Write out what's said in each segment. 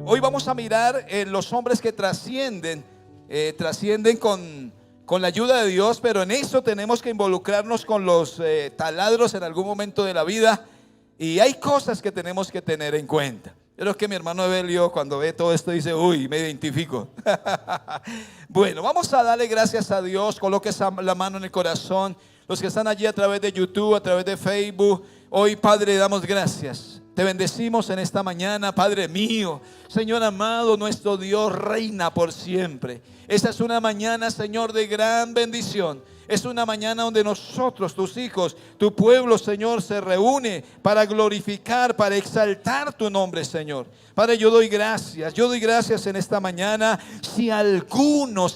Hoy vamos a mirar los hombres que trascienden, trascienden con la ayuda de Dios, pero en eso tenemos que involucrarnos con los taladros en algún momento de la vida, y hay cosas que tenemos que tener en cuenta. Yo creo que mi hermano Evelio, cuando ve todo esto, dice: uy, me identifico. Bueno, vamos a darle gracias a Dios. Coloque la mano en el corazón. Los que están allí a través de YouTube, a través de Facebook, hoy, Padre, damos gracias. Te bendecimos en esta mañana, Padre mío. Señor amado, nuestro Dios reina por siempre. Esta es una mañana, Señor, de gran bendición. Es una mañana donde nosotros, tus hijos, tu pueblo, Señor, se reúne para glorificar, para exaltar tu nombre, Señor. Padre, yo doy gracias en esta mañana. Si alguno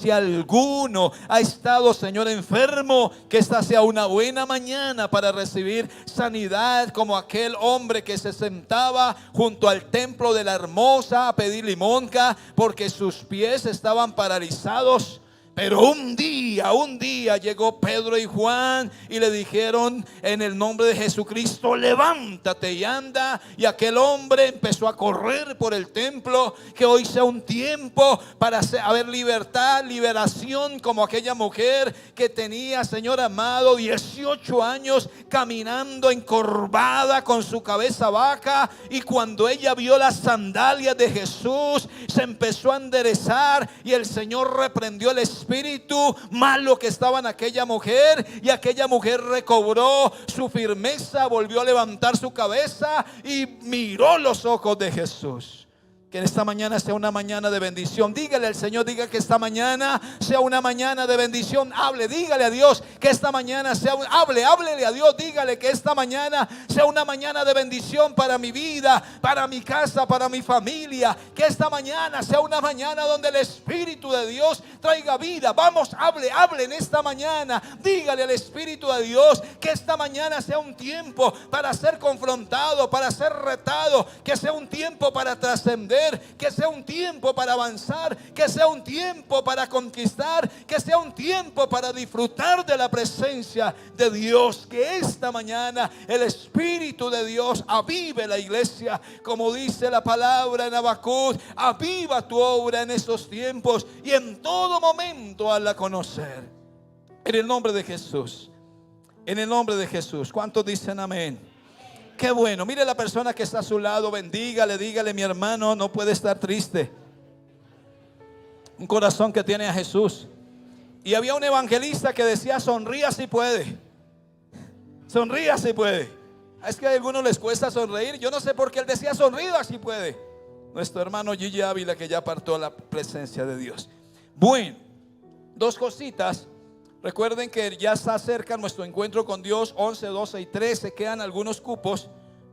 ha estado, Señor, enfermo, que esta sea una buena mañana para recibir sanidad, como aquel hombre que se sentaba junto al templo de la Hermosa a pedir limonca porque sus pies estaban paralizados. Pero un día llegó Pedro y Juan y le dijeron: en el nombre de Jesucristo, levántate y anda. Y aquel hombre empezó a correr por el templo. Que hoy sea un tiempo para haber libertad, liberación, como aquella mujer que tenía, Señor amado, 18 años caminando encorvada con su cabeza baja. Y cuando ella vio las sandalias de Jesús, se empezó a enderezar, y el Señor reprendió el espíritu malo que estaba en aquella mujer, y aquella mujer recobró su firmeza, volvió a levantar su cabeza y miró los ojos de Jesús. Que en esta mañana sea una mañana de bendición. Dígale al Señor, diga que esta mañana sea una mañana de bendición. Dígale a Dios que esta mañana sea háblele a Dios, dígale que esta mañana sea una mañana de bendición para mi vida, para mi casa, para mi familia. Que esta mañana sea una mañana donde el Espíritu de Dios traiga vida. Vamos, hable en esta mañana. Dígale al Espíritu de Dios que esta mañana sea un tiempo para ser confrontado, para ser retado. Que sea un tiempo para trascender, que sea un tiempo para avanzar, que sea un tiempo para conquistar, que sea un tiempo para disfrutar de la presencia de Dios. Que esta mañana el Espíritu de Dios avive la iglesia, como dice la palabra en Habacuc: aviva tu obra en estos tiempos y en todo momento hazla conocer. En el nombre de Jesús, en el nombre de Jesús. ¿Cuántos dicen amén? Qué bueno. Mire la persona que está a su lado, bendígale, dígale: mi hermano no puede estar triste. Un corazón que tiene a Jesús. Y había un evangelista que decía: sonría si puede. Sonría si puede. Es que a algunos les cuesta sonreír. Yo no sé por qué él decía: sonríe si puede. Nuestro hermano Gigi Ávila, que ya partió a la presencia de Dios. Bueno, dos cositas. Recuerden que ya está cerca nuestro encuentro con Dios, 11, 12 y 13. Quedan algunos cupos,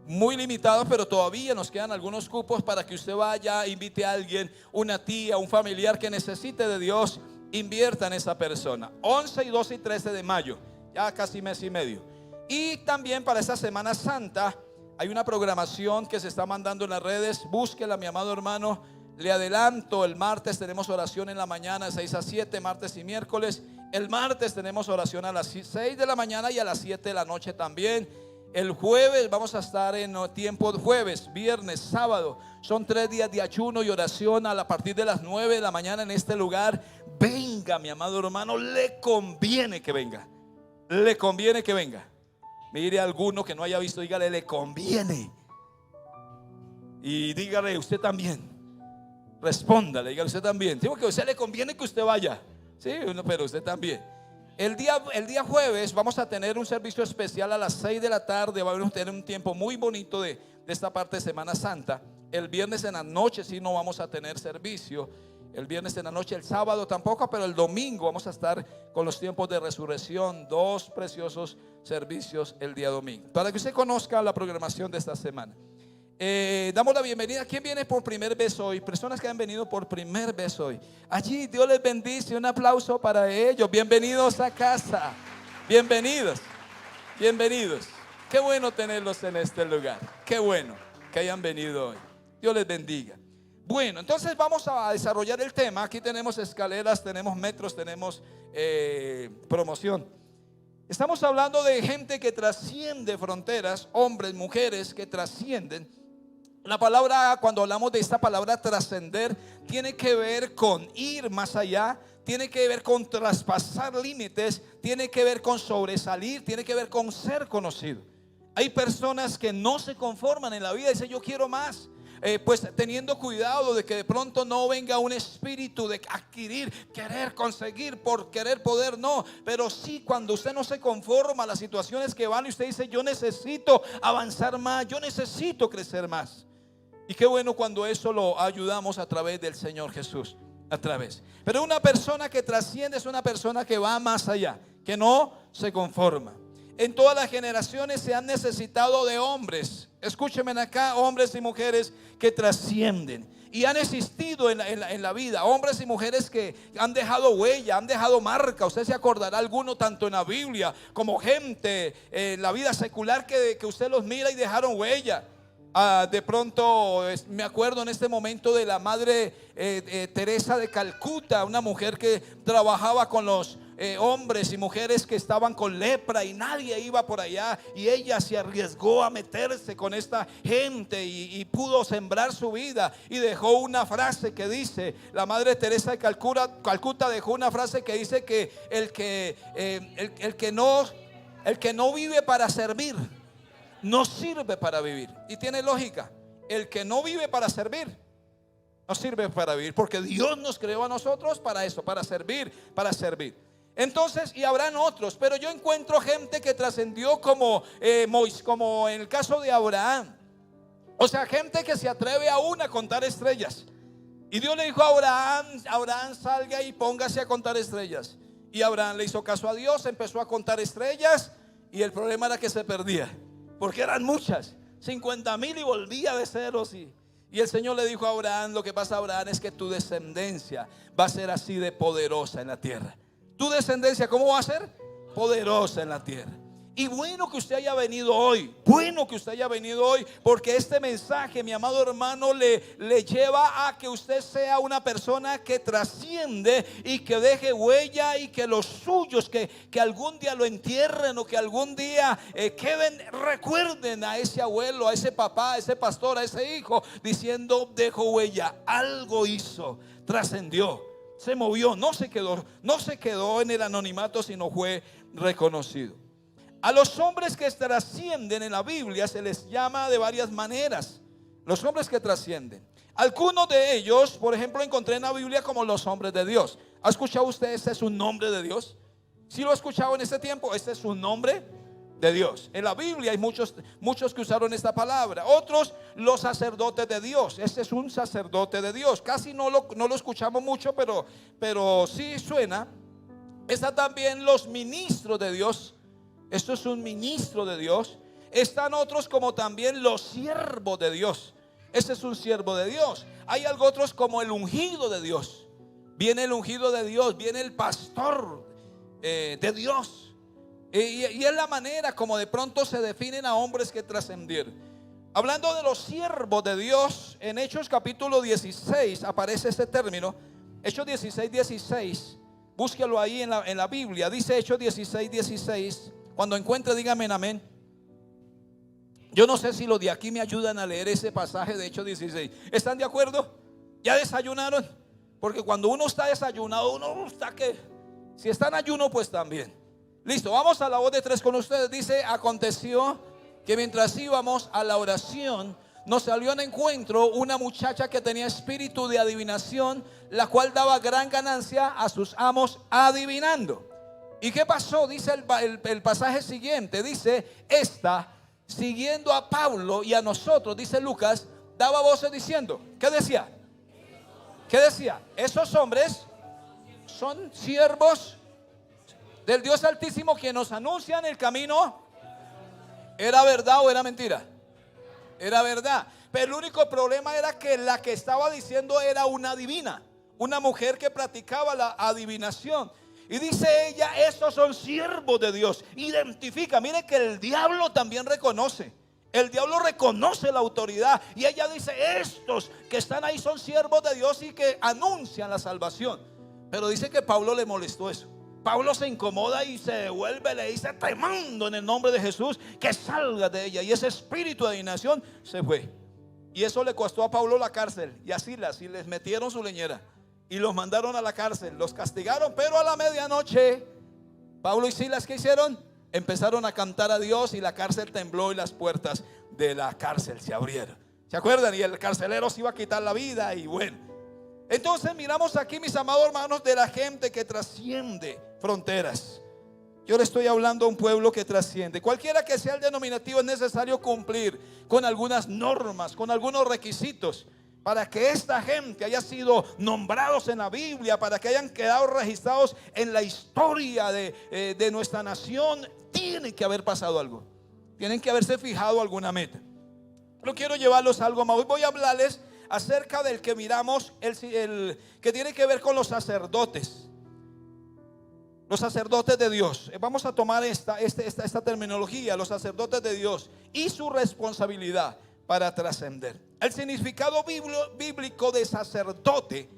muy limitados, pero todavía nos quedan algunos cupos para que usted vaya, invite a alguien, una tía, un familiar que necesite de Dios, invierta en esa persona. 11 y 12 y 13 de mayo, ya casi mes y medio. Y también para esta Semana Santa hay una programación que se está mandando en las redes. Búsquela, mi amado hermano. Le adelanto: el martes tenemos oración en la mañana de 6 a 7, martes y miércoles. El martes tenemos oración a las 6 de la mañana y a las 7 de la noche también. El jueves vamos a estar en tiempo de jueves, viernes, sábado. Son 3 días de ayuno y oración a partir de las 9 de la mañana en este lugar. Venga, mi amado hermano, le conviene que venga. Le conviene que venga. Mire a alguno que no haya visto, dígale: le conviene. Y dígale: usted también. Respóndale, dígale: usted también. Digo que a usted le conviene que usted vaya. Sí, pero usted también. El día jueves vamos a tener un servicio especial a las 6 de la tarde. Vamos a tener un tiempo muy bonito de esta parte de Semana Santa. El viernes en la noche sí no vamos a tener servicio. El viernes en la noche, el sábado tampoco, pero el domingo vamos a estar con los tiempos de resurrección. 2 preciosos servicios el día domingo, para que usted conozca la programación de esta semana. Damos la bienvenida. ¿Quién viene por primera vez hoy? Personas que han venido por primera vez hoy. Allí, Dios les bendice. Un aplauso para ellos. Bienvenidos a casa. Bienvenidos. Bienvenidos. Qué bueno tenerlos en este lugar. Qué bueno que hayan venido hoy. Dios les bendiga. Bueno, entonces vamos a desarrollar el tema. Aquí tenemos escaleras, tenemos metros, tenemos promoción. Estamos hablando de gente que trasciende fronteras, hombres, mujeres que trascienden. La palabra, cuando hablamos de esta palabra trascender, tiene que ver con ir más allá, tiene que ver con traspasar límites, tiene que ver con sobresalir, tiene que ver con ser conocido. Hay personas que no se conforman en la vida y dicen: yo quiero más. Pues teniendo cuidado de que de pronto no venga un espíritu de adquirir, querer conseguir, por querer poder, no. Pero sí, cuando usted no se conforma a las situaciones que van y usted dice: yo necesito avanzar más, yo necesito crecer más. Y qué bueno cuando eso lo ayudamos a través del Señor Jesús, a través. Pero una persona que trasciende es una persona que va más allá, que no se conforma. En todas las generaciones se han necesitado de hombres, escúchenme acá, hombres y mujeres que trascienden. Y han existido en la vida hombres y mujeres que han dejado huella, han dejado marca. Usted se acordará alguno tanto en la Biblia como gente en la vida secular que usted los mira y dejaron huella. De pronto me acuerdo en este momento de la madre Teresa de Calcuta, una mujer que trabajaba con los hombres y mujeres que estaban con lepra y nadie iba por allá, y ella se arriesgó a meterse con esta gente y pudo sembrar su vida, y dejó una frase que dice, la madre Teresa de Calcuta dejó una frase que dice que el que no vive para servir no sirve para vivir. Y tiene lógica. El que no vive para servir no sirve para vivir, porque Dios nos creó a nosotros para eso, para servir, para servir. Entonces, y habrán otros, pero yo encuentro gente que trascendió como en el caso de Abraham. O sea, gente que se atreve aún a contar estrellas. Y Dios le dijo a Abraham, salga y póngase a contar estrellas. Y Abraham le hizo caso a Dios, empezó a contar estrellas, y el problema era que se perdía, porque eran muchas, 50,000, y volvía de ceros. Y el Señor le dijo a Abraham: lo que pasa, Abraham, es que tu descendencia va a ser así de poderosa en la tierra. Tu descendencia, ¿cómo va a ser? Poderosa en la tierra. Y bueno que usted haya venido hoy, porque este mensaje, mi amado hermano, le lleva a que usted sea una persona que trasciende y que deje huella, y que los suyos que algún día lo entierren, o que algún día recuerden a ese abuelo, a ese papá, a ese pastor, a ese hijo, diciendo: dejó huella, algo hizo, trascendió, se movió, no se quedó en el anonimato, sino fue reconocido. A los hombres que trascienden en la Biblia se les llama de varias maneras. Los hombres que trascienden. Algunos de ellos, por ejemplo, encontré en la Biblia como los hombres de Dios. ¿Ha escuchado usted? Este es un nombre de Dios. ¿Sí lo ha escuchado en este tiempo? Este es un nombre de Dios. En la Biblia hay muchos que usaron esta palabra. Otros, los sacerdotes de Dios. Este es un sacerdote de Dios. Casi no lo escuchamos mucho, pero sí suena. Están también los ministros de Dios. Esto es un ministro de Dios. Están otros como también los siervos de Dios. Este es un siervo de Dios. Hay algo otros como el ungido de Dios. Viene el ungido de Dios, viene el pastor de Dios. Y es la manera como de pronto se definen a hombres que trascendieron. Hablando de los siervos de Dios, en Hechos capítulo 16 aparece este término. Hechos 16. Búsquelo ahí en la Biblia. Dice Hechos 16. Cuando encuentre, dígame amén. Yo no sé si los de aquí me ayudan a leer ese pasaje de Hechos 16. ¿Están de acuerdo? ¿Ya desayunaron? Porque cuando uno está desayunado, uno está que, si está en ayuno, pues también. Listo, vamos a la voz de tres con ustedes. Dice: aconteció que mientras íbamos a la oración, nos salió en encuentro una muchacha que tenía espíritu de adivinación, la cual daba gran ganancia a sus amos adivinando. ¿Y qué pasó? Dice el pasaje siguiente. Dice: esta, siguiendo a Pablo y a nosotros, dice Lucas, daba voces diciendo. ¿Qué decía? ¿Qué decía? Esos hombres son siervos del Dios Altísimo, que nos anuncian el camino. ¿Era verdad o era mentira? Era verdad. Pero el único problema era que la que estaba diciendo era una adivina, una mujer que practicaba la adivinación. Y dice ella: estos son siervos de Dios. Identifica, mire que el diablo también reconoce. El diablo reconoce la autoridad. Y ella dice: estos que están ahí son siervos de Dios y que anuncian la salvación. Pero dice que Pablo le molestó eso. Pablo se incomoda y se devuelve, le dice: te mando en el nombre de Jesús que salga de ella. Y ese espíritu de adivinación se fue. Y eso le costó a Pablo la cárcel y a Silas, y les metieron su leñera y los mandaron a la cárcel, los castigaron. Pero a la medianoche, Pablo y Silas, ¿qué hicieron? Empezaron a cantar a Dios y la cárcel tembló y las puertas de la cárcel se abrieron. ¿Se acuerdan? Y el carcelero se iba a quitar la vida. Y bueno, entonces miramos aquí, mis amados hermanos, de la gente que trasciende fronteras. Yo le estoy hablando a un pueblo que trasciende. Cualquiera que sea el denominativo, es necesario cumplir con algunas normas, con algunos requisitos, para que esta gente haya sido nombrados en la Biblia, para que hayan quedado registrados en la historia de nuestra nación. Tiene que haber pasado algo, tienen que haberse fijado alguna meta. No quiero llevarlos a algo más. Hoy voy a hablarles acerca del que miramos, el que tiene que ver con los sacerdotes. Los sacerdotes de Dios. Vamos a tomar esta terminología, los sacerdotes de Dios y su responsabilidad para trascender. El significado bíblico de sacerdote,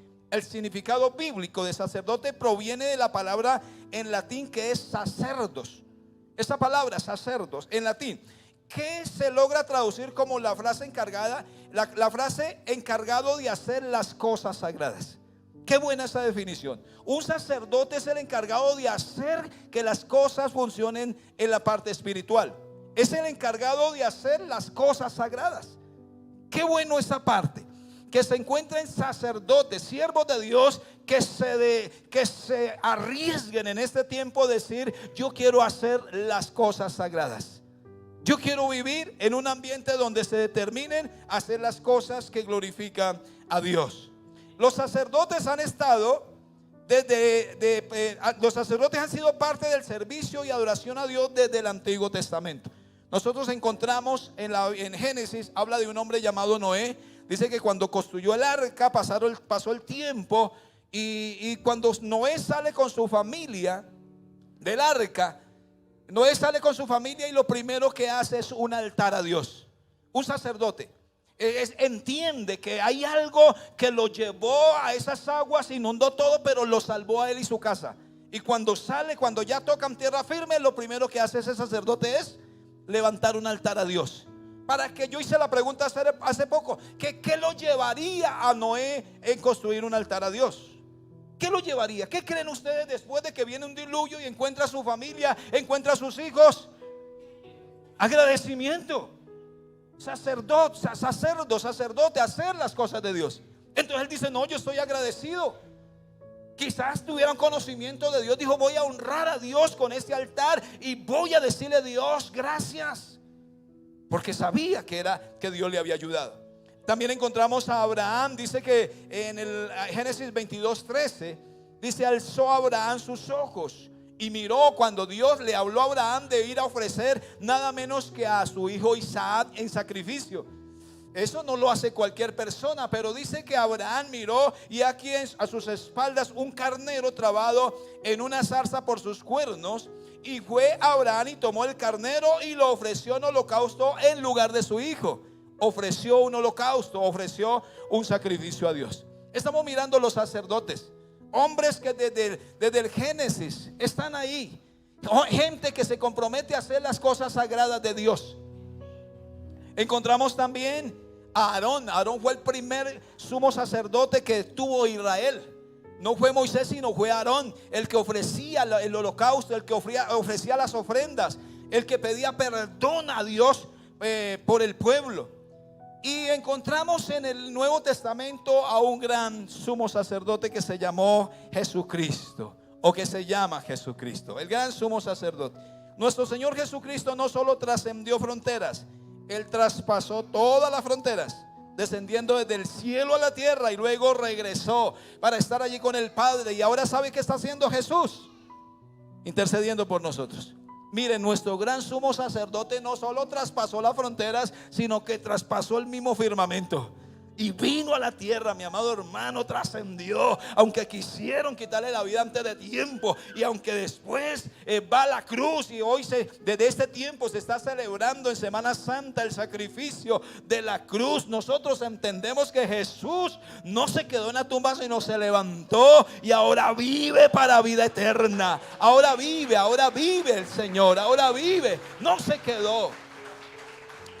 proviene de la palabra en latín que es sacerdos. Esa palabra sacerdos en latín, que se logra traducir como la frase encargada, la frase encargado de hacer las cosas sagradas. Qué buena esa definición. Un sacerdote es el encargado de hacer que las cosas funcionen en la parte espiritual. Es el encargado de hacer las cosas sagradas. Qué bueno esa parte. Que se encuentren sacerdotes, siervos de Dios, que se arriesguen en este tiempo a decir: yo quiero hacer las cosas sagradas. Yo quiero vivir en un ambiente donde se determinen a hacer las cosas que glorifican a Dios. Los sacerdotes han estado los sacerdotes han sido parte del servicio y adoración a Dios desde el Antiguo Testamento. Nosotros encontramos en Génesis, habla de un hombre llamado Noé. Dice que cuando construyó el arca pasó el tiempo, y cuando Noé sale con su familia del arca, Noé sale con su familia y lo primero que hace es un altar a Dios. Un sacerdote entiende que hay algo que lo llevó a esas aguas, inundó todo, pero lo salvó a él y su casa. Y cuando ya tocan tierra firme, lo primero que hace ese sacerdote es levantar un altar a Dios. Para que yo hice la pregunta hace poco, ¿qué lo llevaría a Noé en construir un altar a Dios? ¿Qué lo llevaría? ¿Qué creen ustedes después de que viene un diluvio y encuentra a su familia, encuentra a sus hijos? Agradecimiento. Sacerdote, hacer las cosas de Dios. Entonces él dice: no, yo estoy agradecido. Quizás tuvieran conocimiento de Dios. Dijo: voy a honrar a Dios con este altar y voy a decirle a Dios gracias, porque sabía que Dios le había ayudado. También encontramos a Abraham. Dice que en el Génesis 22:13 dice: alzó Abraham sus ojos y miró cuando Dios le habló a Abraham de ir a ofrecer nada menos que a su hijo Isaac en sacrificio. Eso no lo hace cualquier persona, pero dice que Abraham miró y aquí a sus espaldas un carnero trabado en una zarza por sus cuernos. Y fue Abraham y tomó el carnero y lo ofreció en holocausto en lugar de su hijo. Ofreció un holocausto, ofreció un sacrificio a Dios. Estamos mirando los sacerdotes, hombres que desde el Génesis están ahí. Gente que se compromete a hacer las cosas sagradas de Dios. Encontramos también a Aarón. Aarón fue el primer sumo sacerdote que tuvo Israel. No fue Moisés, sino fue Aarón, el que ofrecía el holocausto, el que ofrecía las ofrendas, el que pedía perdón a Dios por el pueblo. Y encontramos en el Nuevo Testamento a un gran sumo sacerdote que se llamó Jesucristo, o que se llama Jesucristo, el gran sumo sacerdote. Nuestro Señor Jesucristo no solo trascendió fronteras, Él traspasó todas las fronteras, descendiendo desde el cielo a la tierra, y luego regresó para estar allí con el Padre. Y ahora, ¿sabe qué está haciendo Jesús? Intercediendo por nosotros. Miren, nuestro gran sumo sacerdote no solo traspasó las fronteras, sino que traspasó el mismo firmamento y vino a la tierra, mi amado hermano. Trascendió, aunque quisieron quitarle la vida antes de tiempo, y aunque después va a la cruz. Y hoy desde este tiempo se está celebrando en Semana Santa el sacrificio de la cruz. Nosotros entendemos que Jesús no se quedó en la tumba, sino se levantó y ahora vive para vida eterna. Ahora vive el Señor, ahora vive, no se quedó.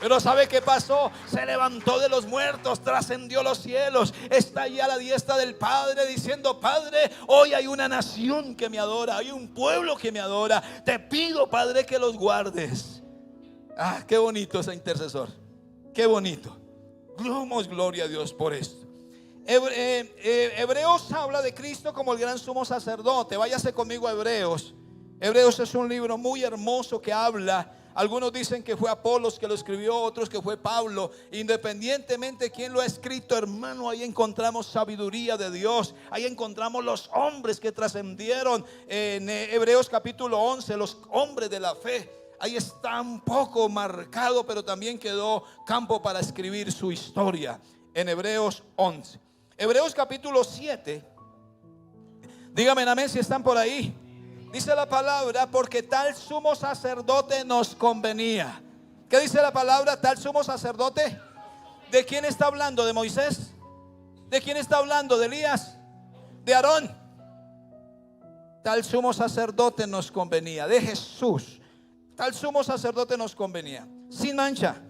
Pero ¿sabe qué pasó? Se levantó de los muertos, trascendió los cielos, está allí a la diestra del Padre diciendo: Padre, hoy hay una nación que me adora, hay un pueblo que me adora. Te pido, Padre, que los guardes. Ah, qué bonito ese intercesor. Qué bonito. Damos gloria a Dios por esto. Hebreos habla de Cristo como el gran sumo sacerdote. Váyase conmigo a Hebreos. Hebreos es un libro muy hermoso que habla. Algunos dicen que fue Apolos que lo escribió, otros que fue Pablo. Independientemente de quién lo ha escrito, hermano, ahí encontramos sabiduría de Dios. Ahí encontramos los hombres que trascendieron. En Hebreos capítulo 11, los hombres de la fe. Ahí está un poco marcado, pero también quedó campo para escribir su historia en Hebreos 11. Hebreos capítulo 7. Dígame amén si están por ahí. Dice la palabra: porque tal sumo sacerdote nos convenía. ¿Qué dice la palabra? Tal sumo sacerdote. ¿De quién está hablando? ¿De Moisés? ¿De quién está hablando? ¿De Elías? ¿De Aarón? Tal sumo sacerdote nos convenía. De Jesús. Tal sumo sacerdote nos convenía, sin mancha,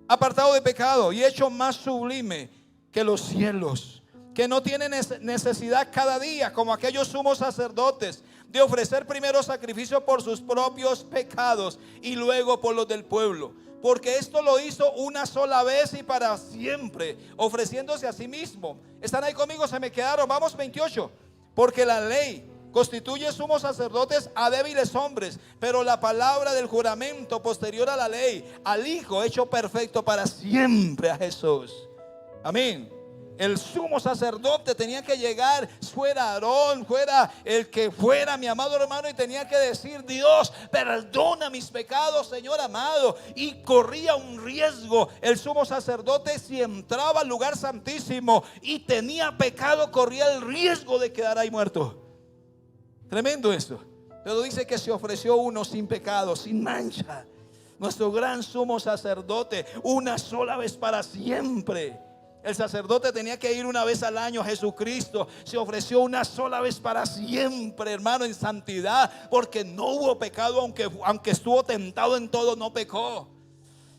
apartado de pecado y hecho más sublime que los cielos, que no tiene necesidad cada día, como aquellos sumos sacerdotes, de ofrecer primero sacrificio por sus propios pecados y luego por los del pueblo, porque esto lo hizo una sola vez y para siempre, ofreciéndose a sí mismo. ¿Están ahí conmigo? Se me quedaron. Vamos, 28. Porque la ley constituye sumos sacerdotes a débiles hombres, pero la palabra del juramento posterior a la ley, al Hijo hecho perfecto para siempre, a Jesús. Amén. El sumo sacerdote tenía que llegar, fuera Aarón, fuera el que fuera, mi amado hermano, y tenía que decir: Dios, perdona mis pecados, Señor amado. Y corría un riesgo el sumo sacerdote si entraba al lugar santísimo y tenía pecado, corría el riesgo de quedar ahí muerto. Tremendo eso. Pero dice que se ofreció uno sin pecado, sin mancha, nuestro gran sumo sacerdote, una sola vez para siempre. El sacerdote tenía que ir una vez al año. Jesucristo se ofreció una sola vez para siempre, hermano, en santidad, porque no hubo pecado, aunque estuvo tentado en todo, no pecó.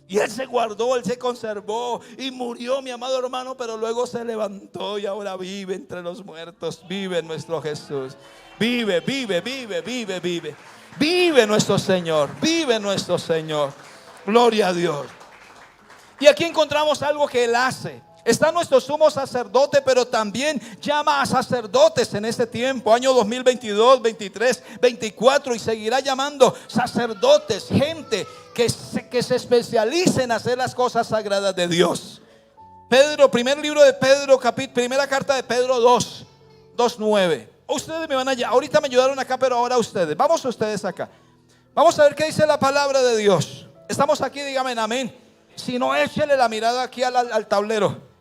Y Él se guardó, Él se conservó y murió, mi amado hermano, pero luego se levantó y ahora vive entre los muertos. Vive nuestro Jesús. Vive, vive, vive, vive, vive. Vive nuestro Señor, vive nuestro Señor. Gloria a Dios. Y aquí encontramos algo que Él hace. Está nuestro sumo sacerdote, pero también llama a sacerdotes en este tiempo, año 2022, 23, 24, y seguirá llamando sacerdotes, gente que se especialice en hacer las cosas sagradas de Dios. Pedro, primer libro de Pedro, primera carta de Pedro 2:9. Ustedes me van allá, ahorita me ayudaron acá, pero ahora ustedes. Vamos ustedes acá. Vamos a ver qué dice la palabra de Dios. Estamos aquí, dígame amén. Si no, échele la mirada aquí al tablero.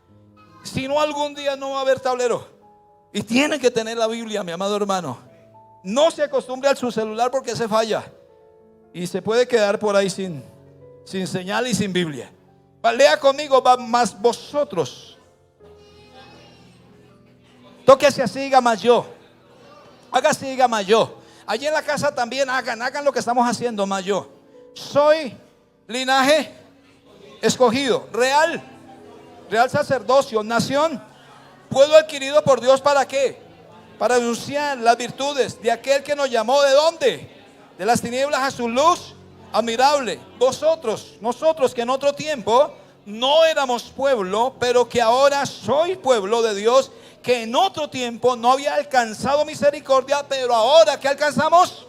Si no, algún día no va a haber tablero. Y tiene que tener la Biblia, mi amado hermano. No se acostumbre a su celular porque se falla y se puede quedar por ahí sin señal y sin Biblia. Lea conmigo, más vosotros. Tóquese así, diga más yo. Hágase, diga más yo. Allí en la casa también hagan lo que estamos haciendo, más yo. Soy linaje escogido, real sacerdocio, nación, pueblo adquirido por Dios. ¿Para qué? Para anunciar las virtudes de aquel que nos llamó. ¿De dónde? De las tinieblas a su luz admirable. Nosotros que en otro tiempo no éramos pueblo, pero que ahora soy pueblo de Dios, que en otro tiempo no había alcanzado misericordia, pero ahora que alcanzamos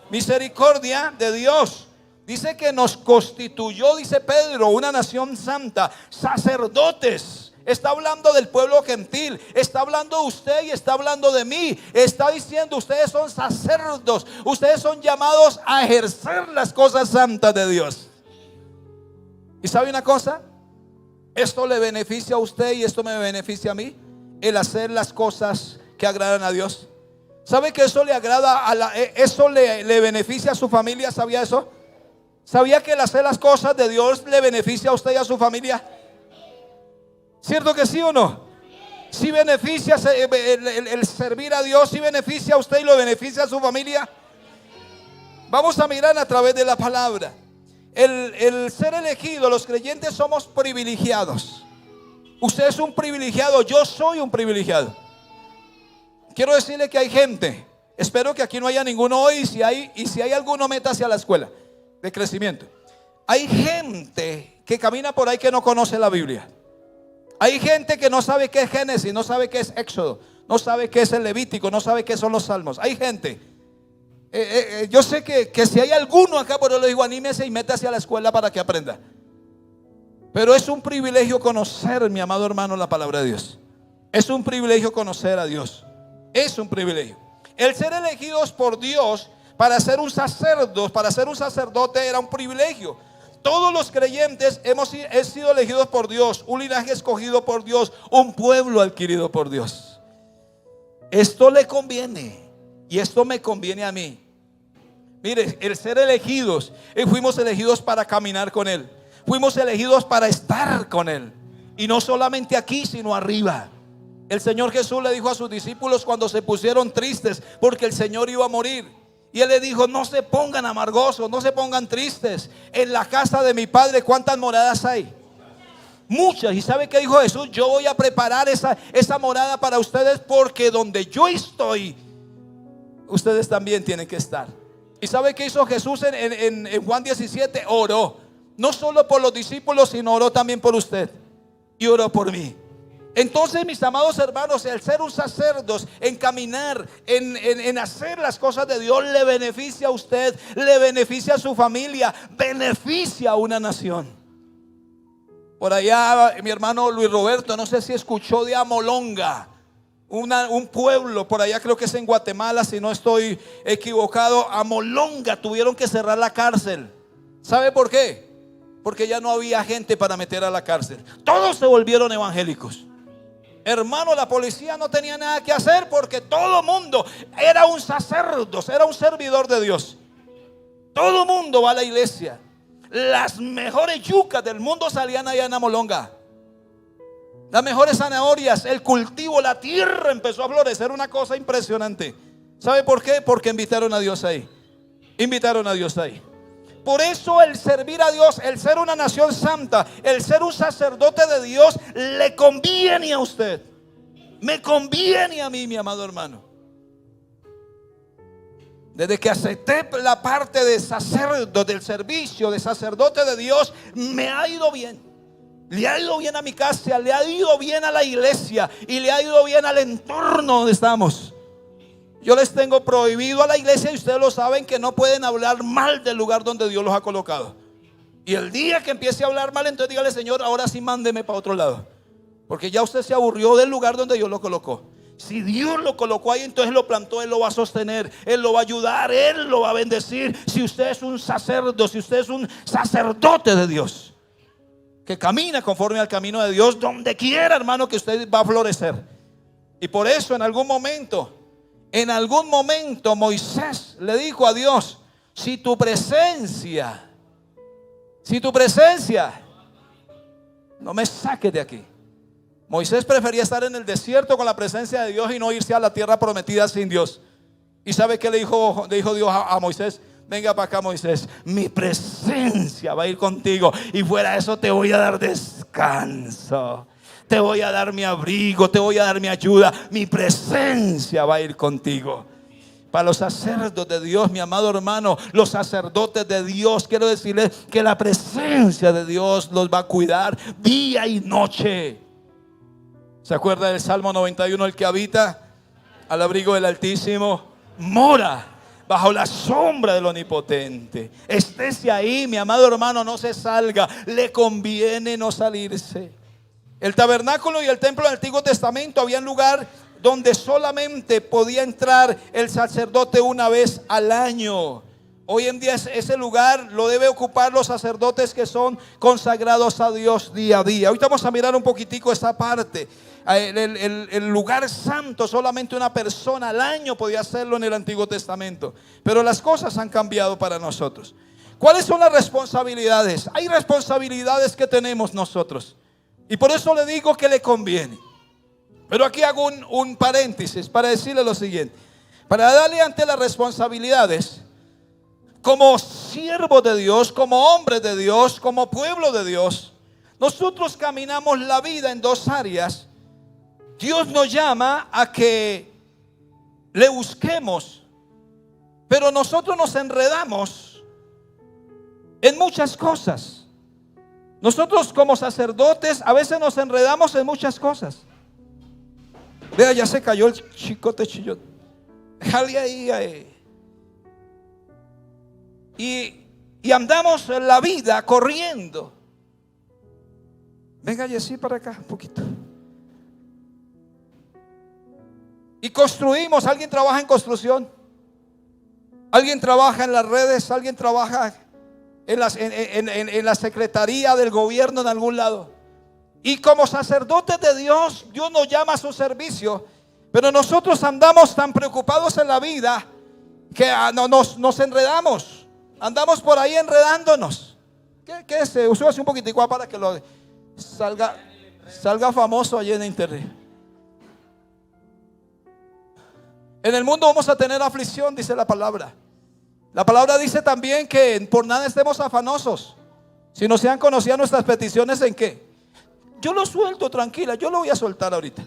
misericordia de Dios. Dice que nos constituyó, dice Pedro, una nación santa, sacerdotes. Está hablando del pueblo gentil, está hablando de usted y está hablando de mí. Está diciendo: ustedes son sacerdotes, ustedes son llamados a ejercer las cosas santas de Dios. ¿Y sabe una cosa? Esto le beneficia a usted y esto me beneficia a mí, el hacer las cosas que agradan a Dios. ¿Sabe que eso le agrada eso le beneficia a su familia? ¿Sabía eso? ¿Sabía que el hacer las cosas de Dios le beneficia a usted y a su familia? ¿Cierto que sí o no? Si beneficia el servir a Dios, si beneficia a usted y lo beneficia a su familia. Vamos a mirar a través de la palabra. el ser elegido, los creyentes somos privilegiados. Usted es un privilegiado, yo soy un privilegiado. Quiero decirle que hay gente, espero que aquí no haya ninguno hoy, y si hay alguno, meta hacia la escuela de crecimiento. Hay gente que camina por ahí que no conoce la Biblia. Hay gente que no sabe qué es Génesis, no sabe qué es Éxodo, no sabe qué es el Levítico, no sabe qué son los Salmos. Hay gente. Yo sé que si hay alguno acá, por eso le digo, anímese y métase a la escuela para que aprenda. Pero es un privilegio conocer, mi amado hermano, la palabra de Dios. Es un privilegio conocer a Dios. Es un privilegio. El ser elegidos por Dios para ser un sacerdote era un privilegio. Todos los creyentes hemos sido elegidos por Dios, un linaje escogido por Dios, un pueblo adquirido por Dios. Esto le conviene y esto me conviene a mí. Mire, el ser elegidos, fuimos elegidos para caminar con Él. Fuimos elegidos para estar con Él. Y no solamente aquí, sino arriba. El Señor Jesús le dijo a sus discípulos cuando se pusieron tristes porque el Señor iba a morir. Y Él le dijo, no se pongan amargosos, no se pongan tristes. En la casa de mi Padre, ¿cuántas moradas hay? Muchas. ¿Y sabe qué dijo Jesús? Yo voy a preparar esa morada para ustedes, porque donde yo estoy, ustedes también tienen que estar. ¿Y sabe qué hizo Jesús en Juan 17? Oró. No solo por los discípulos, sino oró también por usted. Y oró por mí. Entonces, mis amados hermanos, el ser un sacerdote, en caminar, en hacer las cosas de Dios, le beneficia a usted, le beneficia a su familia, beneficia a una nación. Por allá, mi hermano Luis Roberto, no sé si escuchó de Amolonga, un pueblo, por allá creo que es en Guatemala, si no estoy equivocado. Amolonga, tuvieron que cerrar la cárcel. ¿Sabe por qué? Porque ya no había gente para meter a la cárcel. Todos se volvieron evangélicos. Hermano, la policía no tenía nada que hacer porque todo mundo era un sacerdote, era un servidor de Dios. Todo mundo va a la iglesia. Las mejores yucas del mundo salían allá en Amolonga. Las mejores zanahorias, el cultivo, la tierra empezó a florecer, una cosa impresionante. ¿Sabe por qué? Porque invitaron a Dios ahí. Invitaron a Dios ahí. Por eso el servir a Dios, el ser una nación santa, el ser un sacerdote de Dios, le conviene a usted. Me conviene a mí, mi amado hermano. Desde que acepté la parte de sacerdote, del servicio de sacerdote de Dios, me ha ido bien. Le ha ido bien a mi casa, le ha ido bien a la iglesia y le ha ido bien al entorno donde estamos. Yo les tengo prohibido a la iglesia, y ustedes lo saben, que no pueden hablar mal del lugar donde Dios los ha colocado. Y el día que empiece a hablar mal, entonces dígale, Señor, ahora sí mándeme para otro lado, porque ya usted se aburrió del lugar donde Dios lo colocó. Si Dios lo colocó ahí, entonces lo plantó, Él lo va a sostener, Él lo va a ayudar, Él lo va a bendecir. Si usted es un sacerdote, si usted es un sacerdote de Dios, que camina conforme al camino de Dios, donde quiera, hermano, que usted va a florecer. Y por eso en algún momento Moisés le dijo a Dios, si tu presencia no me saques de aquí. Moisés prefería estar en el desierto con la presencia de Dios y no irse a la tierra prometida sin Dios. ¿Y sabe qué le dijo Dios a Moisés? Venga para acá, Moisés, mi presencia va a ir contigo, y fuera de eso te voy a dar descanso, te voy a dar mi abrigo, te voy a dar mi ayuda. Mi presencia va a ir contigo. Para los sacerdotes de Dios, mi amado hermano, los sacerdotes de Dios, quiero decirles que la presencia de Dios los va a cuidar día y noche. ¿Se acuerda del Salmo 91? El que habita al abrigo del Altísimo mora bajo la sombra del Omnipotente. Estése ahí, mi amado hermano, no se salga. Le conviene no salirse. El tabernáculo y el templo del Antiguo Testamento había un lugar donde solamente podía entrar el sacerdote una vez al año. Hoy en día ese lugar lo debe ocupar los sacerdotes que son consagrados a Dios día a día. Ahorita vamos a mirar un poquitico esa parte. El lugar santo solamente una persona al año podía hacerlo en el Antiguo Testamento. Pero las cosas han cambiado para nosotros. ¿Cuáles son las responsabilidades? Hay responsabilidades que tenemos nosotros, y por eso le digo que le conviene. Pero aquí hago un paréntesis para decirle lo siguiente. Para darle ante las responsabilidades, como siervos de Dios, como hombres de Dios, como pueblo de Dios, nosotros caminamos la vida en dos áreas. Dios nos llama a que le busquemos, pero nosotros nos enredamos en muchas cosas. Nosotros como sacerdotes a veces nos enredamos en muchas cosas. Vea, ya se cayó el chicote chillón. Déjale ahí. Y andamos en la vida corriendo. Venga, Jessy, para acá un poquito. Y construimos. Alguien trabaja en construcción, alguien trabaja en las redes, alguien trabaja en la secretaría del gobierno en algún lado. Y como sacerdotes de Dios, Dios nos llama a su servicio, pero nosotros andamos tan preocupados en la vida que nos enredamos. Andamos por ahí enredándonos. ¿Qué es? Súbase un poquitico para que lo salga famoso allí en internet. En el mundo vamos a tener aflicción, dice la palabra. La palabra dice también que por nada estemos afanosos, sino sean conocidas nuestras peticiones. ¿En qué? Yo lo suelto, tranquila, yo lo voy a soltar ahorita.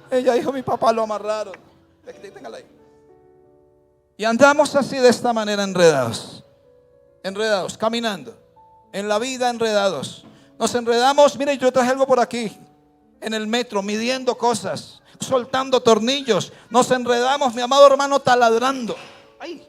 Ella dijo, mi papá lo amarraron. Téngala ahí. Y andamos así, de esta manera, enredados, caminando en la vida, enredados. Nos enredamos. Mire, yo traje algo por aquí en el metro, midiendo cosas, soltando tornillos. Nos enredamos, mi amado hermano, taladrando. Ay.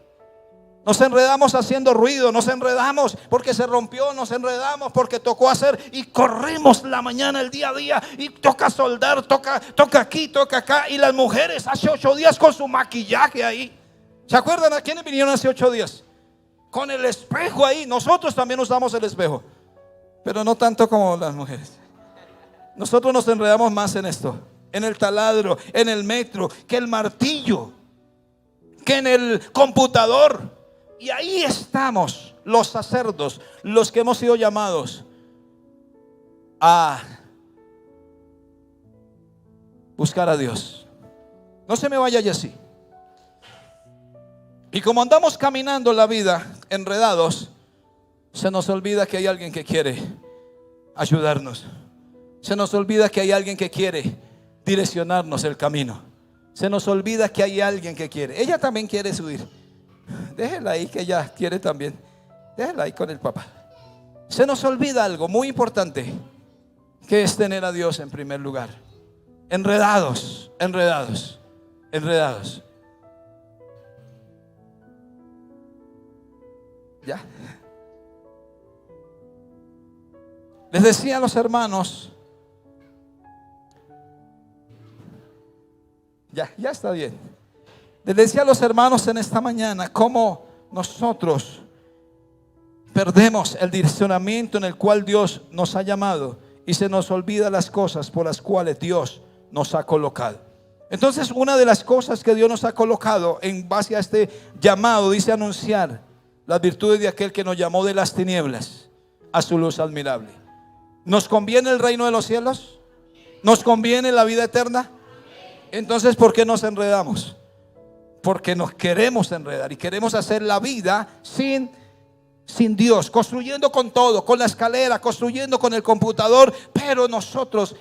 Nos enredamos haciendo ruido, nos enredamos porque se rompió, nos enredamos porque tocó hacer, y corremos la mañana, el día a día, y toca soldar, toca aquí, toca acá. Y las mujeres hace 8 días con su maquillaje ahí. ¿Se acuerdan a quiénes vinieron hace 8 días? Con el espejo ahí. Nosotros también usamos el espejo, pero no tanto como las mujeres. Nosotros nos enredamos más en esto, en el taladro, en el metro, que el martillo, que en el computador. Y ahí estamos los sacerdotes, los que hemos sido llamados a buscar a Dios. No se me vaya Jessy. Y como andamos caminando la vida enredados, se nos olvida que hay alguien que quiere ayudarnos. Se nos olvida que hay alguien que quiere direccionarnos el camino. Se nos olvida que hay alguien que quiere. Ella también quiere subir. Déjela ahí, que ella quiere también. Déjela ahí con el papá. Se nos olvida algo muy importante, que es tener a Dios en primer lugar. Enredados. Ya. Les decía a los hermanos, ya está bien. Les decía a los hermanos en esta mañana cómo nosotros perdemos el direccionamiento en el cual Dios nos ha llamado y se nos olvida las cosas por las cuales Dios nos ha colocado. Entonces, una de las cosas que Dios nos ha colocado en base a este llamado, dice, anunciar las virtudes de aquel que nos llamó de las tinieblas a su luz admirable. ¿Nos conviene el reino de los cielos? ¿Nos conviene la vida eterna? Entonces, ¿por qué nos enredamos? Porque nos queremos enredar y queremos hacer la vida sin Dios, construyendo con todo, con la escalera, construyendo con el computador, pero nosotros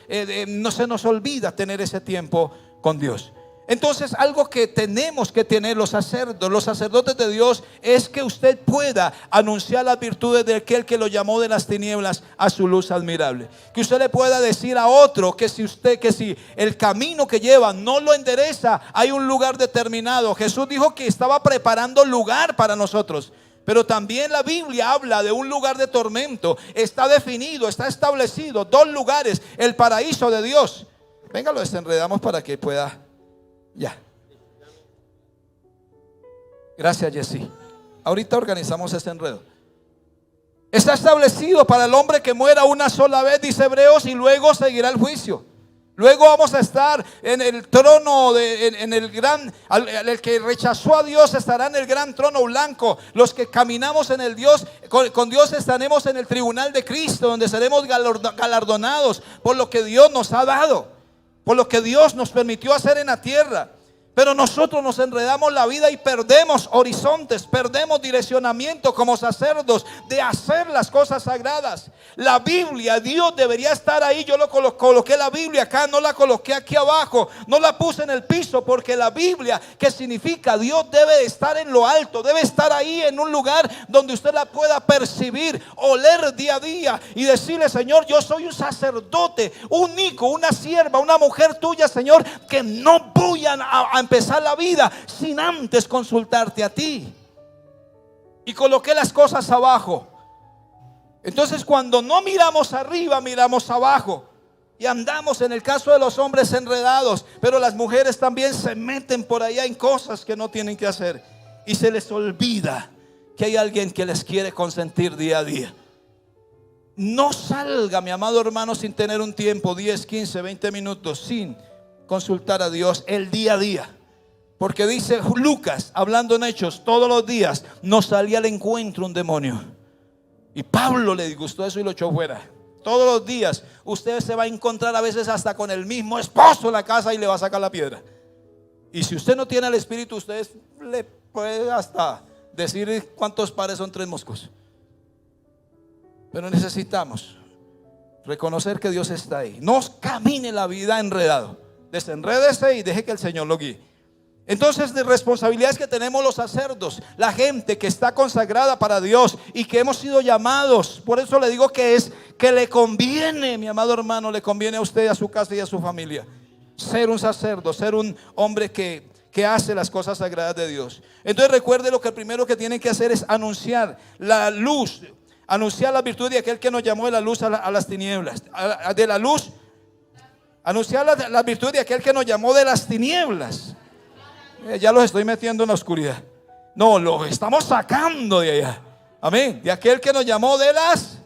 no se nos olvida tener ese tiempo con Dios. Entonces, algo que tenemos que tener los sacerdotes de Dios, es que usted pueda anunciar las virtudes de aquel que lo llamó de las tinieblas a su luz admirable. Que usted le pueda decir a otro que si el camino que lleva no lo endereza, hay un lugar determinado. Jesús dijo que estaba preparando lugar para nosotros. Pero también la Biblia habla de un lugar de tormento. Está definido, está establecido 2 lugares, el paraíso de Dios. Venga, lo desenredamos para que pueda. Ya. Gracias, Jessy. Ahorita organizamos ese enredo. Está establecido para el hombre que muera una sola vez, dice Hebreos, y luego seguirá el juicio. Luego vamos a estar en el trono, en el gran, el que rechazó a Dios estará en el gran trono blanco. Los que caminamos en el Dios, con Dios estaremos en el tribunal de Cristo, donde seremos galardonados por lo que Dios nos ha dado, por lo que Dios nos permitió hacer en la tierra. Pero nosotros nos enredamos la vida y perdemos horizontes, perdemos direccionamiento como sacerdos de hacer las cosas sagradas. La Biblia, Dios debería estar ahí. Yo coloqué la Biblia acá, no la coloqué aquí abajo, no la puse en el piso, porque la Biblia, que significa Dios, debe estar en lo alto, debe estar ahí en un lugar donde usted la pueda percibir, oler día a día y decirle: Señor, yo soy un sacerdote, un hijo, una sierva, una mujer tuya, Señor, que no voy a empezar la vida sin antes consultarte a ti. Y coloqué las cosas abajo. Entonces, cuando no miramos arriba, miramos abajo y andamos, en el caso de los hombres, enredados. Pero las mujeres también se meten por allá en cosas que no tienen que hacer, y se les olvida que hay alguien que les quiere consentir día a día. No salga, mi amado hermano, sin tener un tiempo, 10, 15, 20 minutos, sin consultar a Dios el día a día. Porque dice Lucas, hablando en Hechos, todos los días nos salía al encuentro un demonio. Y Pablo le disgustó eso y lo echó fuera. Todos los días usted se va a encontrar a veces hasta con el mismo esposo en la casa y le va a sacar la piedra. Y si usted no tiene el Espíritu, usted le puede hasta decir cuántos pares son 3 moscos. Pero necesitamos reconocer que Dios está ahí. No camine la vida enredado. Desenrédese y deje que el Señor lo guíe. Entonces, de responsabilidades que tenemos los sacerdotes, la gente que está consagrada para Dios y que hemos sido llamados. Por eso le digo que le conviene, mi amado hermano, le conviene a usted, a su casa y a su familia, ser un sacerdote, ser un hombre que hace las cosas sagradas de Dios. Entonces recuerde, lo que primero que tienen que hacer es anunciar la luz, anunciar la virtud de aquel que nos llamó de la luz a las tinieblas, de la luz, anunciar la virtud de aquel que nos llamó de las tinieblas. Ya los estoy metiendo en la oscuridad. No, los estamos sacando de allá. Amén. De aquel que nos llamó de las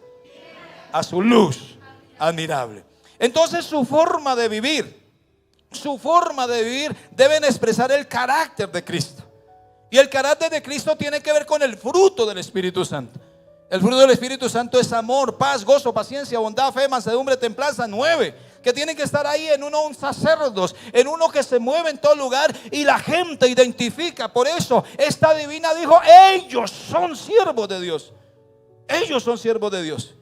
a su luz admirable. Entonces su forma de vivir deben expresar el carácter de Cristo. Y el carácter de Cristo tiene que ver con el fruto del Espíritu Santo. El fruto del Espíritu Santo es amor, paz, gozo, paciencia, bondad, fe, mansedumbre, templanza. 9 que tienen que estar ahí en uno, un sacerdote, en uno que se mueve en todo lugar y la gente identifica. Por eso esta divina dijo: ellos son siervos de Dios. Ellos son siervos de Dios.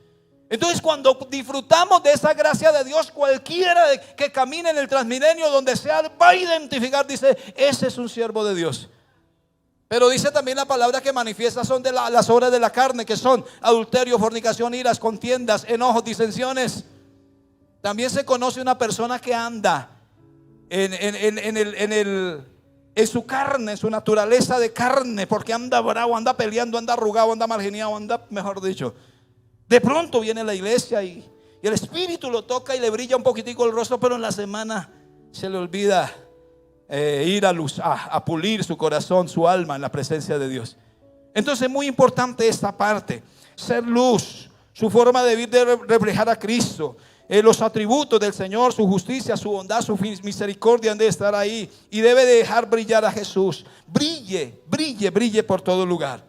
Entonces, cuando disfrutamos de esa gracia de Dios, cualquiera que camine en el Transmilenio, donde sea, va a identificar, dice: ese es un siervo de Dios. Pero dice también la palabra que manifiesta son de las obras de la carne, que son adulterio, fornicación, iras, contiendas, enojos, disensiones. También se conoce una persona que anda en su carne, en su naturaleza de carne, porque anda bravo, anda peleando, anda arrugado, anda marginado, anda, mejor dicho. De pronto viene a la iglesia y el Espíritu lo toca y le brilla un poquitico el rostro, pero en la semana se le olvida ir a pulir su corazón, su alma en la presencia de Dios. Entonces es muy importante esta parte: ser luz, su forma de vivir debe reflejar a Cristo. Los atributos del Señor, su justicia, su bondad, su misericordia han de estar ahí, y debe dejar brillar a Jesús. Brille, brille, brille por todo lugar.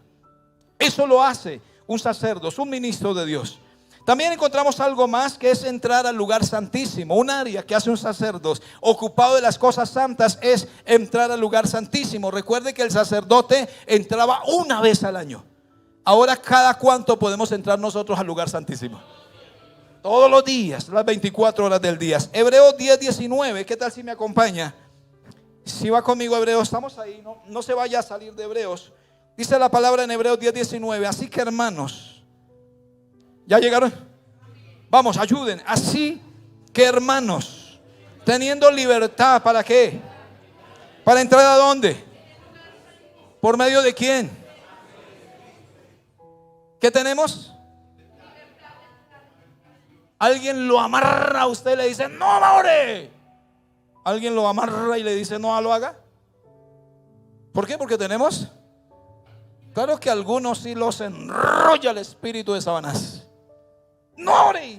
Eso lo hace un sacerdote, un ministro de Dios. También encontramos algo más, que es entrar al lugar santísimo. Un área que hace un sacerdote ocupado de las cosas santas es entrar al lugar santísimo. Recuerde que el sacerdote entraba una vez al año. Ahora, ¿cada cuánto podemos entrar nosotros al lugar santísimo? Todos los días, las 24 horas del día. Hebreos 10:19. ¿Qué tal si me acompaña? Si va conmigo a Hebreos, estamos ahí, no se vaya a salir de Hebreos. Dice la palabra en Hebreos 10:19. Así que, hermanos, ¿ya llegaron? Vamos, ayuden. Así que, hermanos, teniendo libertad, ¿para qué? ¿Para entrar a dónde? ¿Por medio de quién? ¿Qué tenemos? Alguien lo amarra a usted y le dice: no lo ore. Alguien lo amarra y le dice: no lo haga. ¿Por qué? Porque tenemos. Claro que algunos sí los enrolla el espíritu de Satanás. No ore.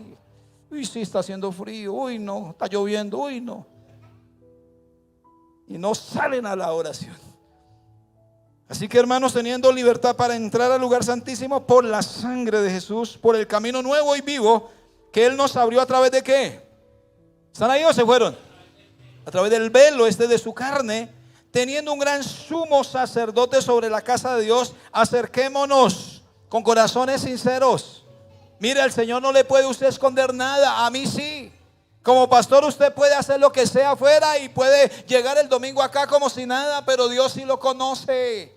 Uy, sí, está haciendo frío. Uy, no, está lloviendo. Uy, no. Y no salen a la oración. Así que, hermanos, teniendo libertad para entrar al lugar santísimo por la sangre de Jesús, por el camino nuevo y vivo que Él nos abrió, ¿a través de qué? ¿Están ahí o se fueron? A través del velo de su carne. teniendo un gran sumo sacerdote sobre la casa de Dios, acerquémonos con corazones sinceros. Mire, al Señor no le puede usted esconder nada, a mí sí. Como pastor usted puede hacer lo que sea afuera y puede llegar el domingo acá como si nada, pero Dios sí lo conoce.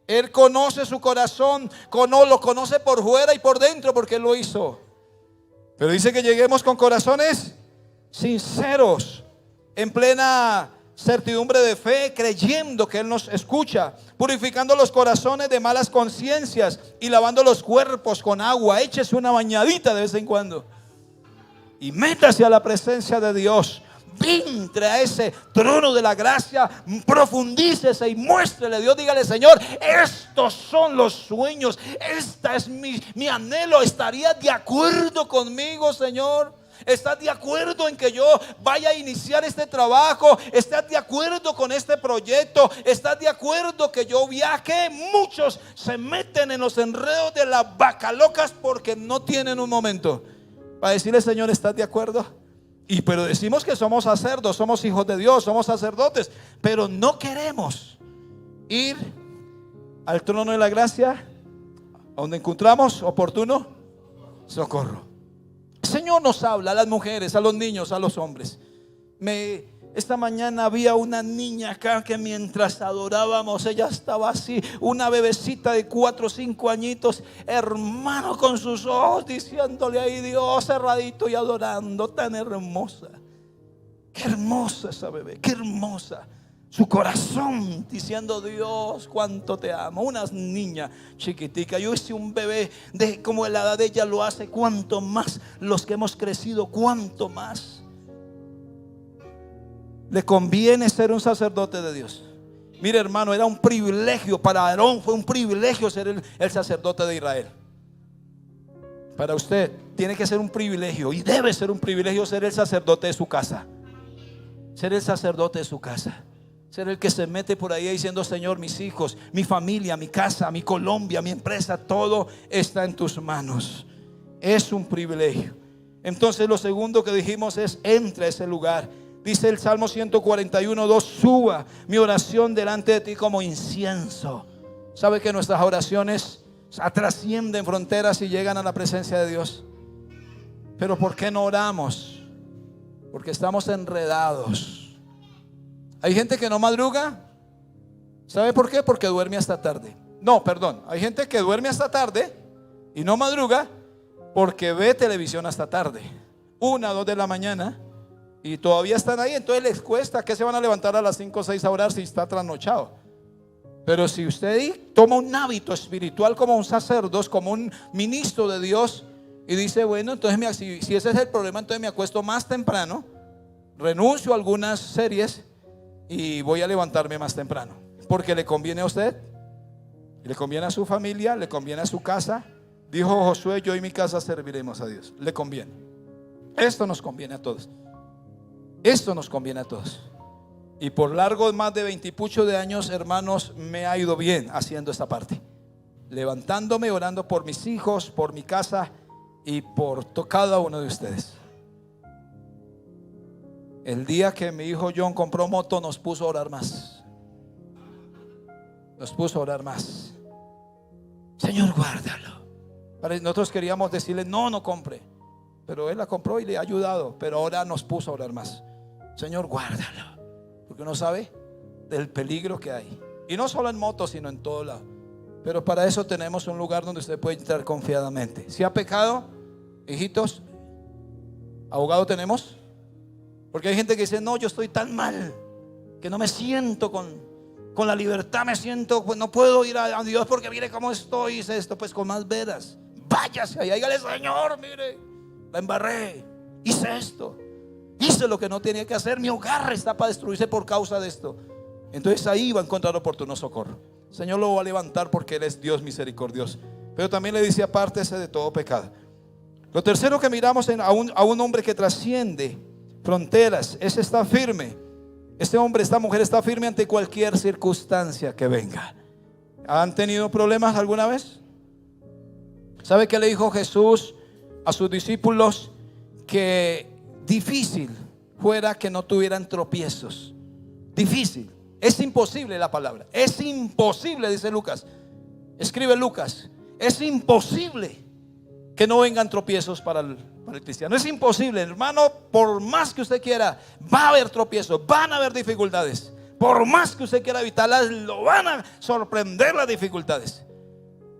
Él conoce su corazón, lo conoce por fuera y por dentro porque Él lo hizo. Pero dice que lleguemos con corazones sinceros, en plena certidumbre de fe, creyendo que Él nos escucha, purificando los corazones de malas conciencias y lavando los cuerpos con agua. Échese una bañadita de vez en cuando y métase a la presencia de Dios. Entre a ese trono de la gracia, profundícese y muéstrele a Dios. Dígale: Señor, estos son los sueños, esta es mi anhelo. ¿Estaría de acuerdo conmigo, Señor? ¿Estás de acuerdo en que yo vaya a iniciar este trabajo? ¿Estás de acuerdo con este proyecto? ¿Estás de acuerdo que yo viaje? Muchos se meten en los enredos de las vacalocas porque no tienen un momento para decirle: Señor, ¿estás de acuerdo? Pero decimos que somos sacerdos, somos hijos de Dios, somos sacerdotes, pero no queremos ir al trono de la gracia, donde encontramos oportuno socorro. El Señor nos habla a las mujeres, a los niños, a los hombres. Esta mañana había una niña acá que mientras adorábamos, ella estaba así, una bebecita de 4 o 5 añitos, hermano, con sus ojos diciéndole: ay Dios, cerradito y adorando, tan hermosa. Qué hermosa esa bebé, qué hermosa. Su corazón diciendo: Dios, cuánto te amo. Una niña chiquitica. Yo hice un bebé de como la edad de ella lo hace. Cuánto más los que hemos crecido, cuánto más le conviene ser un sacerdote de Dios. Mire, hermano, era un privilegio para Aarón, fue un privilegio ser el sacerdote de Israel. Para usted tiene que ser un privilegio y debe ser un privilegio ser el sacerdote de su casa. Ser el sacerdote de su casa. Ser el que se mete por ahí diciendo: Señor, mis hijos, mi familia, mi casa, mi Colombia, mi empresa, todo está en tus manos. Es un privilegio. Entonces lo segundo que dijimos es: entre a ese lugar. Dice el Salmo 141:2: suba mi oración delante de ti como incienso. ¿Sabe que nuestras oraciones trascienden fronteras y llegan a la presencia de Dios? Pero ¿por qué no oramos? Porque estamos enredados. Hay gente que no madruga. ¿Sabe por qué? Porque duerme hasta tarde. No, perdón. Hay gente que duerme hasta tarde y no madruga porque ve televisión hasta tarde, 1, 2 de la mañana. Y todavía están ahí, entonces les cuesta. ¿Qué se van a levantar a las 5 o 6 a orar si está trasnochado? Pero si usted toma un hábito espiritual como un sacerdote, como un ministro de Dios, y dice: bueno, entonces si ese es el problema, entonces me acuesto más temprano, renuncio a algunas series y voy a levantarme más temprano, porque le conviene a usted, le conviene a su familia, le conviene a su casa. Dijo Josué: yo y mi casa serviremos a Dios. Le conviene. Esto nos conviene a todos. Esto nos conviene a todos. Y por largo más de 20 y pucho de años, hermanos, me ha ido bien haciendo esta parte, levantándome, orando por mis hijos, por mi casa y por cada uno de ustedes. El día que mi hijo John compró moto, nos puso a orar más. Nos puso a orar más. Señor, guárdalo. Nosotros queríamos decirle: no compre, pero él la compró y le ha ayudado. Pero ahora nos puso a orar más. Señor, guárdalo, porque uno sabe del peligro que hay. Y no solo en moto, sino en todo lado. Pero para eso tenemos un lugar donde usted puede entrar confiadamente. Si ha pecado, hijitos, abogado tenemos. Porque hay gente que dice: no, yo estoy tan mal que no me siento con la libertad, me siento, pues no puedo ir a Dios porque mire cómo estoy. Dice esto: pues con más veras, váyase ahí, dígale: Señor, mire, la embarré, hice esto, hice lo que no tenía que hacer, mi hogar está para destruirse por causa de esto. Entonces ahí va a encontrar oportuno socorro. El Señor lo va a levantar porque Él es Dios misericordioso. Pero también le dice: apártese de todo pecado. Lo tercero que miramos a un hombre que trasciende fronteras, ese está firme. Este hombre, esta mujer está firme ante cualquier circunstancia que venga. ¿Han tenido problemas alguna vez? ¿Sabe qué le dijo Jesús a sus discípulos? Que difícil fuera que no tuvieran tropiezos. Difícil. Es imposible la palabra. Es imposible, dice Lucas. Escribe Lucas. Es imposible que no vengan tropiezos para el cristiano. Es imposible, hermano. Por más que usted quiera, va a haber tropiezos, van a haber dificultades. Por más que usted quiera evitarlas, lo van a sorprender las dificultades.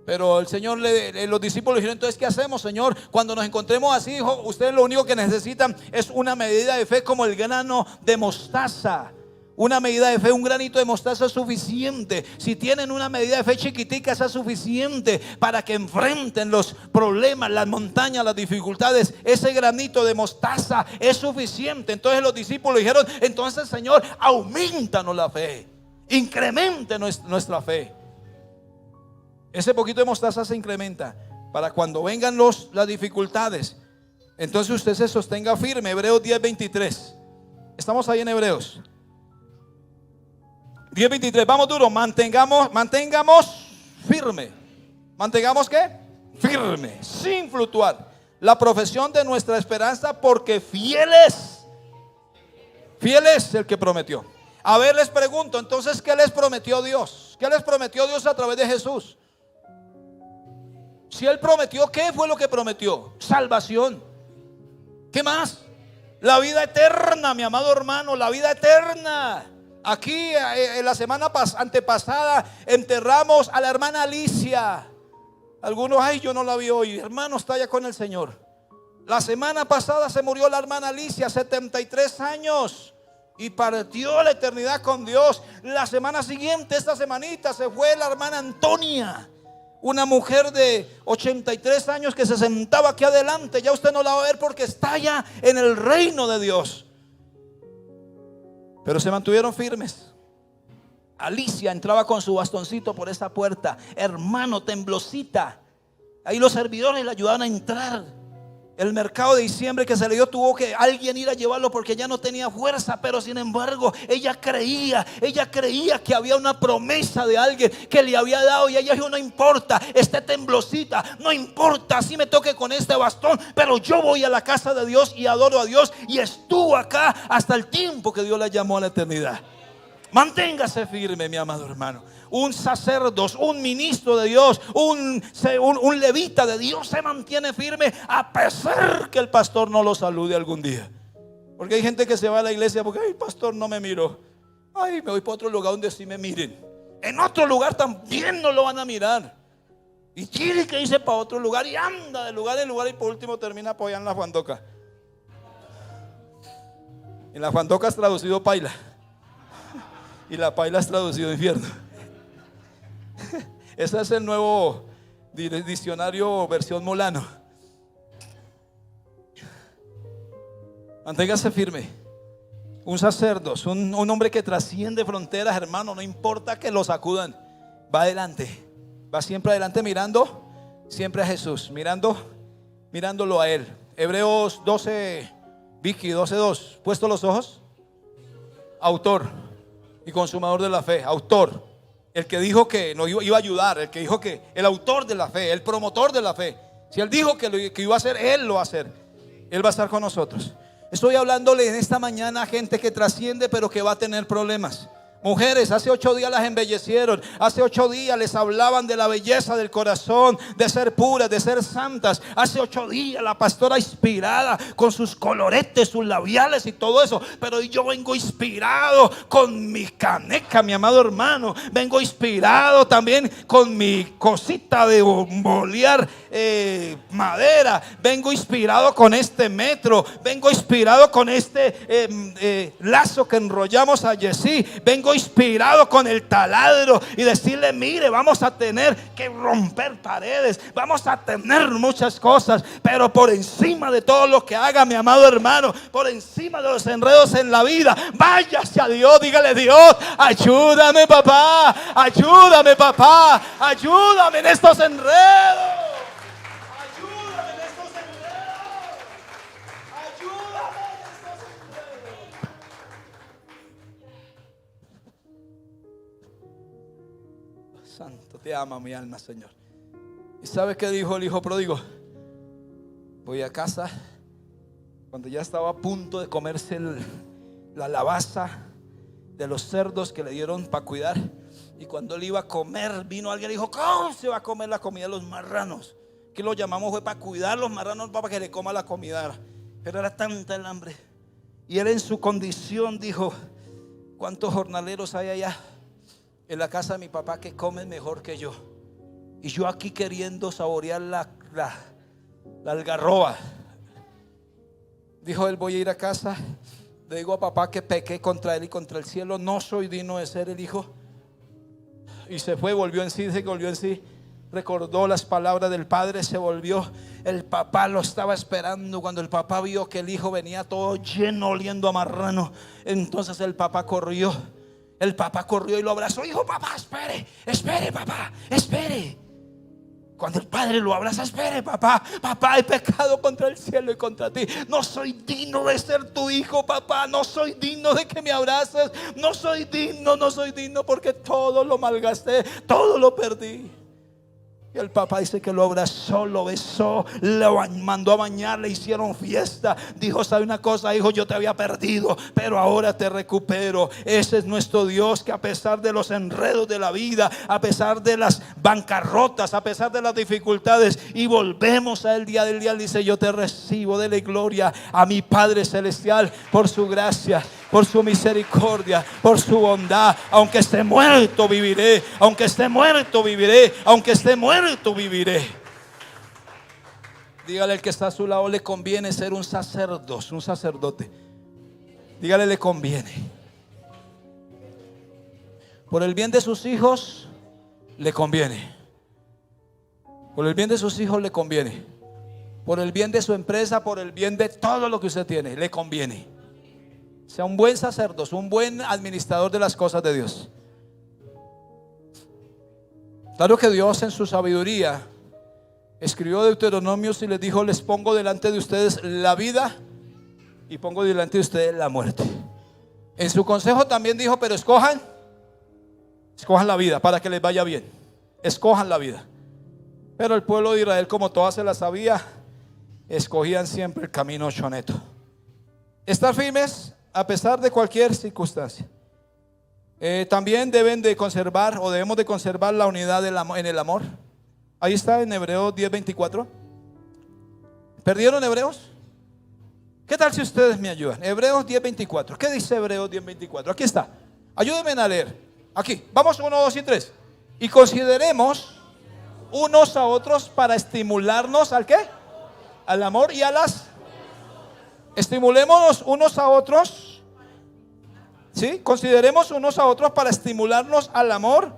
Pero el Señor, los discípulos dijeron: entonces, ¿qué hacemos, Señor? Cuando nos encontremos así, dijo, ustedes lo único que necesitan es una medida de fe como el grano de mostaza. Una medida de fe, un granito de mostaza es suficiente. Si tienen una medida de fe chiquitica, esa es suficiente para que enfrenten los problemas, las montañas, las dificultades. Ese granito de mostaza es suficiente. Entonces los discípulos dijeron: entonces, Señor, aumentanos la fe, incremente nuestra fe. Ese poquito de mostaza se incrementa para cuando vengan las dificultades, entonces usted se sostenga firme. Hebreos 10:23. Estamos ahí en Hebreos 10:23. Vamos duro. Mantengamos firme. ¿Mantengamos qué? Firme, sin fluctuar, la profesión de nuestra esperanza, porque fiel es el que prometió. A ver, les pregunto, entonces, ¿qué les prometió Dios? ¿Qué les prometió Dios a través de Jesús? Si Él prometió, ¿qué fue lo que prometió? Salvación. ¿Qué más? La vida eterna, mi amado hermano, la vida eterna. Aquí en la semana antepasada enterramos a la hermana Alicia. Algunos: ay, yo no la vi hoy. Hermano, está ya con el Señor. La semana pasada se murió la hermana Alicia, 73 años, y partió a la eternidad con Dios. La semana siguiente, esta semanita, se fue la hermana Antonia, una mujer de 83 años que se sentaba aquí adelante. Ya usted no la va a ver porque está ya en el reino de Dios. Pero se mantuvieron firmes. Alicia entraba con su bastoncito por esa puerta, hermano, temblosita. Ahí los servidores le ayudaban a entrar. El mercado de diciembre que se le dio, tuvo que alguien ir a llevarlo porque ya no tenía fuerza. Pero sin embargo, ella creía que había una promesa de alguien que le había dado. Y ella dijo: no importa, esté temblosita, no importa, así me toque con este bastón, pero yo voy a la casa de Dios y adoro a Dios. Y estuvo acá hasta el tiempo que Dios la llamó a la eternidad. Manténgase firme, mi amado hermano. Un sacerdote, un ministro de Dios, un levita de Dios se mantiene firme a pesar que el pastor no lo salude algún día. Porque hay gente que se va a la iglesia porque: ay, pastor no me miró. Ay, me voy para otro lugar donde sí me miren. En otro lugar también no lo van a mirar. Y quiere que irse para otro lugar y anda de lugar en lugar, y por último termina apoyando en la Juandoca. En la Juandoca es traducido paila, y la paila es traducido infierno. Ese es el nuevo diccionario versión Molano. Manténgase firme. Un sacerdote, un hombre que trasciende fronteras, hermano. No importa que lo sacudan, va adelante, va siempre adelante, mirando siempre a Jesús, mirándolo a Él. Hebreos 12, Vicky, 12:2. Puesto los ojos. Autor y consumador de la fe. Autor, el que dijo que nos iba a ayudar, el que dijo que, el autor de la fe, el promotor de la fe. Si Él dijo que iba a hacer, Él lo va a hacer. Él va a estar con nosotros. Estoy hablándole en esta mañana a gente que trasciende, pero que va a tener problemas. Mujeres, hace 8 días las embellecieron. Hace 8 días les hablaban de la belleza del corazón, de ser puras, de ser santas. Hace 8 días la pastora inspirada con sus coloretes, sus labiales y todo eso. Pero yo vengo inspirado con mi caneca, mi amado hermano. Vengo inspirado también con mi cosita de bolear madera. Vengo inspirado con este metro. Vengo inspirado con este lazo que enrollamos a Yesí. Vengo inspirado con el taladro y decirle: mire, vamos a tener que romper paredes, vamos a tener muchas cosas, pero por encima de todo lo que haga, mi amado hermano, por encima de los enredos en la vida, váyase a Dios, dígale: Dios, ayúdame papá, ayúdame papá, ayúdame en estos enredos. Santo, te ama mi alma, Señor. ¿Y sabe qué dijo el hijo pródigo? Voy a casa. Cuando ya estaba a punto de comerse la lavaza, de los cerdos que le dieron para cuidar. Y cuando él iba a comer, vino alguien y dijo: ¿cómo se va a comer la comida de los marranos? Que lo llamamos fue para cuidar los marranos, para que le coma la comida. Pero era tanta el hambre. Y él en su condición dijo: ¿cuántos jornaleros hay allá en la casa de mi papá que comen mejor que yo? Y yo aquí queriendo saborear la algarroba. Dijo él: voy a ir a casa, le digo a papá que pequé contra él y contra el cielo, no soy digno de ser el hijo. Y se fue, volvió en sí, recordó las palabras del padre, se volvió. El papá lo estaba esperando. Cuando el papá vio que el hijo venía todo lleno, oliendo a marrano, entonces el papá corrió y lo abrazó. Dijo: papá, espere papá, espere. Cuando el padre lo abraza: espere papá, he pecado contra el cielo y contra ti, no soy digno de ser tu hijo, papá, no soy digno de que me abraces, no soy digno porque todo lo malgasté, todo lo perdí. Y el papá dice que lo abrazó, lo besó, lo mandó a bañar, le hicieron fiesta. Dijo: ¿sabe una cosa, hijo? Yo te había perdido, pero ahora te recupero. Ese es nuestro Dios, que a pesar de los enredos de la vida, a pesar de las bancarrotas, a pesar de las dificultades, y volvemos a él día del día, dice: yo te recibo. Dele gloria a mi Padre Celestial por su gracia, por su misericordia, por su bondad. Aunque esté muerto viviré, aunque esté muerto viviré, aunque esté muerto viviré. Dígale al que está a su lado: le conviene ser un sacerdote. Dígale: le conviene. Por el bien de sus hijos le conviene. Por el bien de sus hijos le conviene. Por el bien de su empresa, por el bien de todo lo que usted tiene, le conviene. Sea un buen sacerdote, un buen administrador de las cosas de Dios. Claro que Dios en su sabiduría escribió Deuteronomios y les dijo: les pongo delante de ustedes la vida y pongo delante de ustedes la muerte. En su consejo también dijo: pero escojan la vida para que les vaya bien. Escojan la vida. Pero el pueblo de Israel, como todas se la sabía, escogían siempre el camino choneto. Estar firmes a pesar de cualquier circunstancia. También debemos de conservar la unidad en el amor. Ahí está en Hebreos 10:24. ¿Perdieron Hebreos? ¿Qué tal si ustedes me ayudan? Hebreos 10:24. ¿Qué dice Hebreos 10:24? Aquí está. Ayúdenme a leer. Aquí. Vamos, 1, 2 y 3. Y consideremos unos a otros para estimularnos ¿al qué? Al amor y a las. Estimulémonos unos a otros. ¿Sí? Consideremos unos a otros para estimularnos al amor.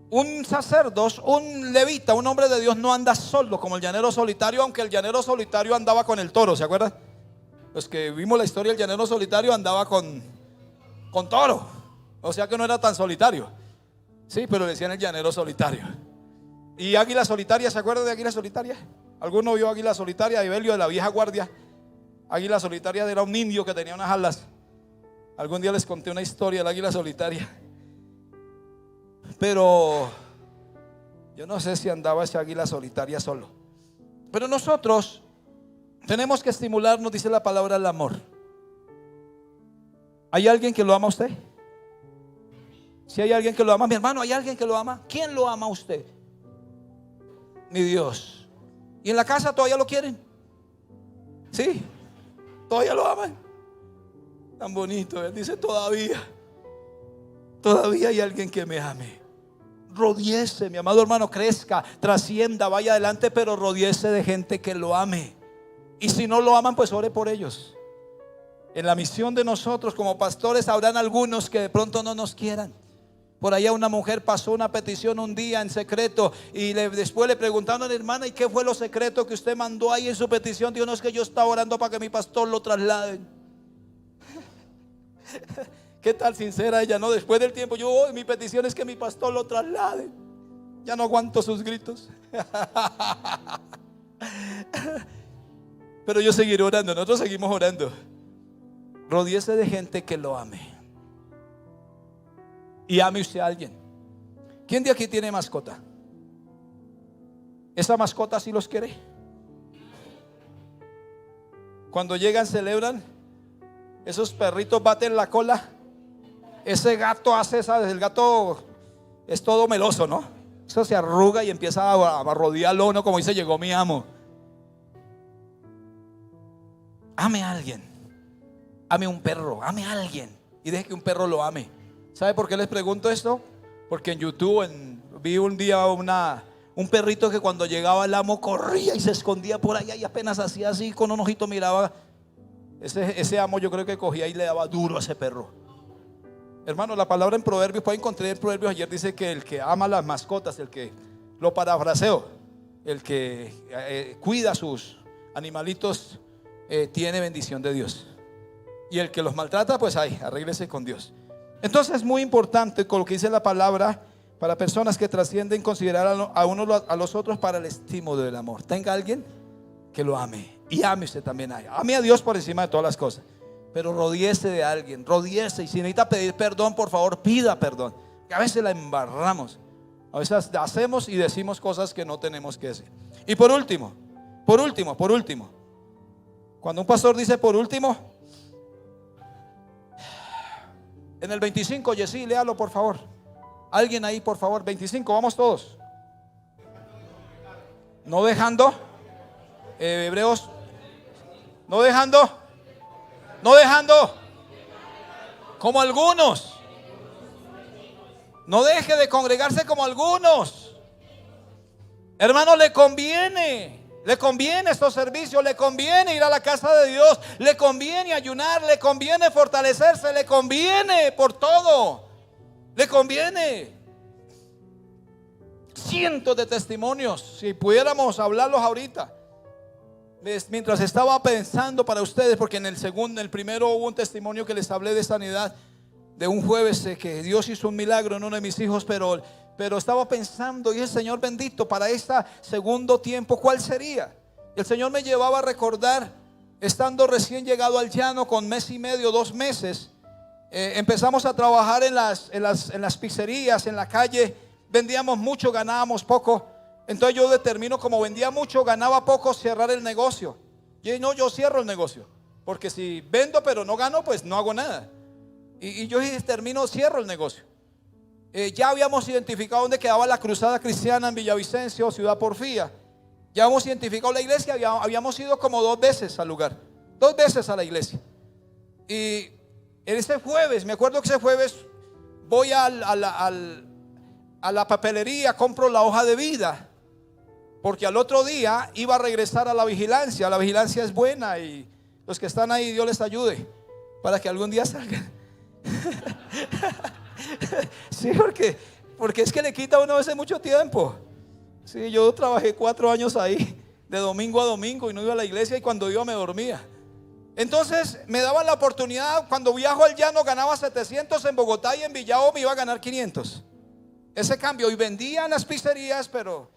Un sacerdote, un levita, un hombre de Dios no anda solo como el llanero solitario, aunque el llanero solitario andaba con el toro, ¿se acuerdan? Los que vimos la historia del llanero solitario andaba con toro, o sea que no era tan solitario. Sí, pero le decían el llanero solitario. Y águila solitaria, ¿se acuerdan de águila solitaria? ¿Alguno vio águila solitaria? Ibelio, de la vieja guardia. Águila solitaria era un indio que tenía unas alas. Algún día les conté una historia de la águila solitaria. Pero yo no sé si andaba esa águila solitaria solo. Pero nosotros tenemos que estimularnos, dice la palabra, el amor. ¿Hay alguien que lo ama a usted? Si hay alguien que lo ama, mi hermano, ¿hay alguien que lo ama? ¿Quién lo ama a usted? Mi Dios. ¿Y en la casa todavía lo quieren? Sí, todavía lo aman. Tan bonito, él dice: todavía hay alguien que me ame. Rodéese, mi amado hermano, crezca, trascienda, vaya adelante, pero rodéese de gente que lo ame. Y si no lo aman, pues ore por ellos. En la misión de nosotros como pastores habrán algunos que de pronto no nos quieran. Por allá una mujer pasó una petición un día en secreto y después le preguntaron a la hermana: ¿y qué fue lo secreto que usted mandó ahí en su petición? Dijo: no, es que yo estaba orando para que mi pastor lo trasladen. ¿Qué tal sincera ella? No, después del tiempo, mi petición es que mi pastor lo traslade. Ya no aguanto sus gritos. Pero yo seguiré orando, nosotros seguimos orando. Rodéese de gente que lo ame. Y ame usted a alguien. ¿Quién de aquí tiene mascota? ¿Esa mascota sí los quiere? Cuando llegan, celebran. esos perritos baten la cola. Ese gato hace esa, el gato es todo meloso, ¿no? Eso se arruga y empieza a rodearlo uno, como dice, llegó mi amo. Ame a alguien, ame un perro, ame a alguien y deje que un perro lo ame. ¿Sabe por qué les pregunto esto? Porque en YouTube vi un día un perrito que cuando llegaba el amo corría y se escondía por allá y apenas hacía así, con un ojito miraba. Ese amo yo creo que cogía y le daba duro a ese perro. Hermano, la palabra en Proverbios, pueden encontrar en Proverbios, ayer dice que el que ama las mascotas, el que, lo parafraseo, el que cuida a sus animalitos, tiene bendición de Dios. Y el que los maltrata, pues ahí, arréglese con Dios. Entonces es muy importante con lo que dice la palabra para personas que trascienden considerar a uno a los otros para el estímulo del amor. Tenga alguien que lo ame y ame usted también a él. Ame a Dios por encima de todas las cosas, pero rodíese de alguien, rodíese, y si necesita pedir perdón, por favor pida perdón, que a veces la embarramos, a veces hacemos y decimos cosas que no tenemos que decir. Y por último, cuando un pastor dice por último, en el 25, Yesí, léalo por favor. Alguien ahí, por favor, 25, vamos todos. No dejando, Hebreos, no dejando, como algunos. No deje de congregarse como algunos. Hermano, le conviene estos servicios, le conviene ir a la casa de Dios, le conviene ayunar, le conviene fortalecerse, le conviene por todo, le conviene. Cientos de testimonios, si pudiéramos hablarlos ahorita. Mientras estaba pensando para ustedes, porque en el primero hubo un testimonio que les hablé de sanidad, de un jueves que Dios hizo un milagro en uno de mis hijos, pero estaba pensando, y el Señor bendito, para este segundo tiempo, ¿cuál sería? El Señor me llevaba a recordar, estando recién llegado al llano con mes y medio, 2 meses, empezamos a trabajar en las pizzerías, en la calle, vendíamos mucho, ganábamos poco. Entonces yo determino, como vendía mucho, ganaba poco, cerrar el negocio. Yo cierro el negocio, porque si vendo pero no gano, pues no hago nada. Y yo determino, cierro el negocio. Ya habíamos identificado dónde quedaba la Cruzada Cristiana en Villavicencio, Ciudad Porfía. Ya habíamos identificado la iglesia, habíamos ido como 2 veces al lugar, 2 veces a la iglesia. Y en ese jueves, me acuerdo que ese jueves voy a la papelería, compro la hoja de vida, porque al otro día iba a regresar a la vigilancia. La vigilancia es buena y los que están ahí, Dios les ayude para que algún día salgan. Sí, porque es que le quita a uno a veces mucho tiempo. Sí, yo trabajé 4 años ahí, de domingo a domingo, y no iba a la iglesia, y cuando iba me dormía. Entonces me daban la oportunidad. Cuando viajo al llano ganaba 700 en Bogotá, y en Villao me iba a ganar 500. Ese cambio, y vendía en las pizzerías, pero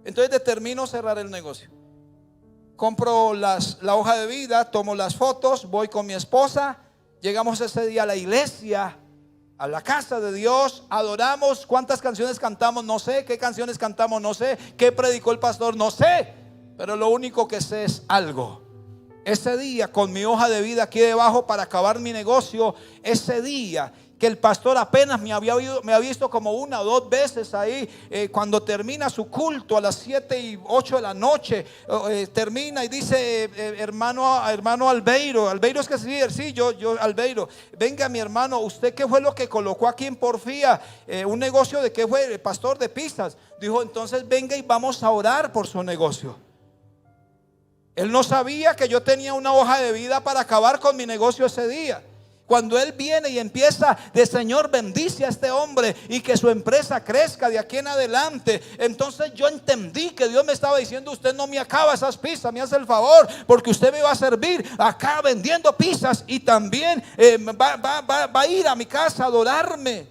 entonces determino cerrar el negocio. Compro la hoja de vida, tomo las fotos, voy con mi esposa, llegamos ese día a la iglesia, a la casa de Dios, adoramos. ¿Cuántas canciones cantamos? No sé. ¿Qué canciones cantamos? No sé. ¿Qué predicó el pastor? No sé. Pero lo único que sé es algo. Ese día, con mi hoja de vida aquí debajo para acabar mi negocio, ese día que el pastor apenas me había visto como 1 o 2 veces ahí, cuando termina su culto a las 7 y 8 de la noche, termina y dice, hermano Albeiro, es que sí, yo Albeiro, venga mi hermano, ¿usted qué fue lo que colocó aquí en Porfía? Un negocio de qué fue, el pastor de pizzas. Dijo, entonces venga y vamos a orar por su negocio. Él no sabía que yo tenía una hoja de vida para acabar con mi negocio ese día. Cuando él viene y empieza de Señor, bendice a este hombre y que su empresa crezca de aquí en adelante, entonces yo entendí que Dios me estaba diciendo, usted no me acaba esas pizzas, me hace el favor, porque usted me va a servir acá vendiendo pizzas, y también va a ir a mi casa a adorarme.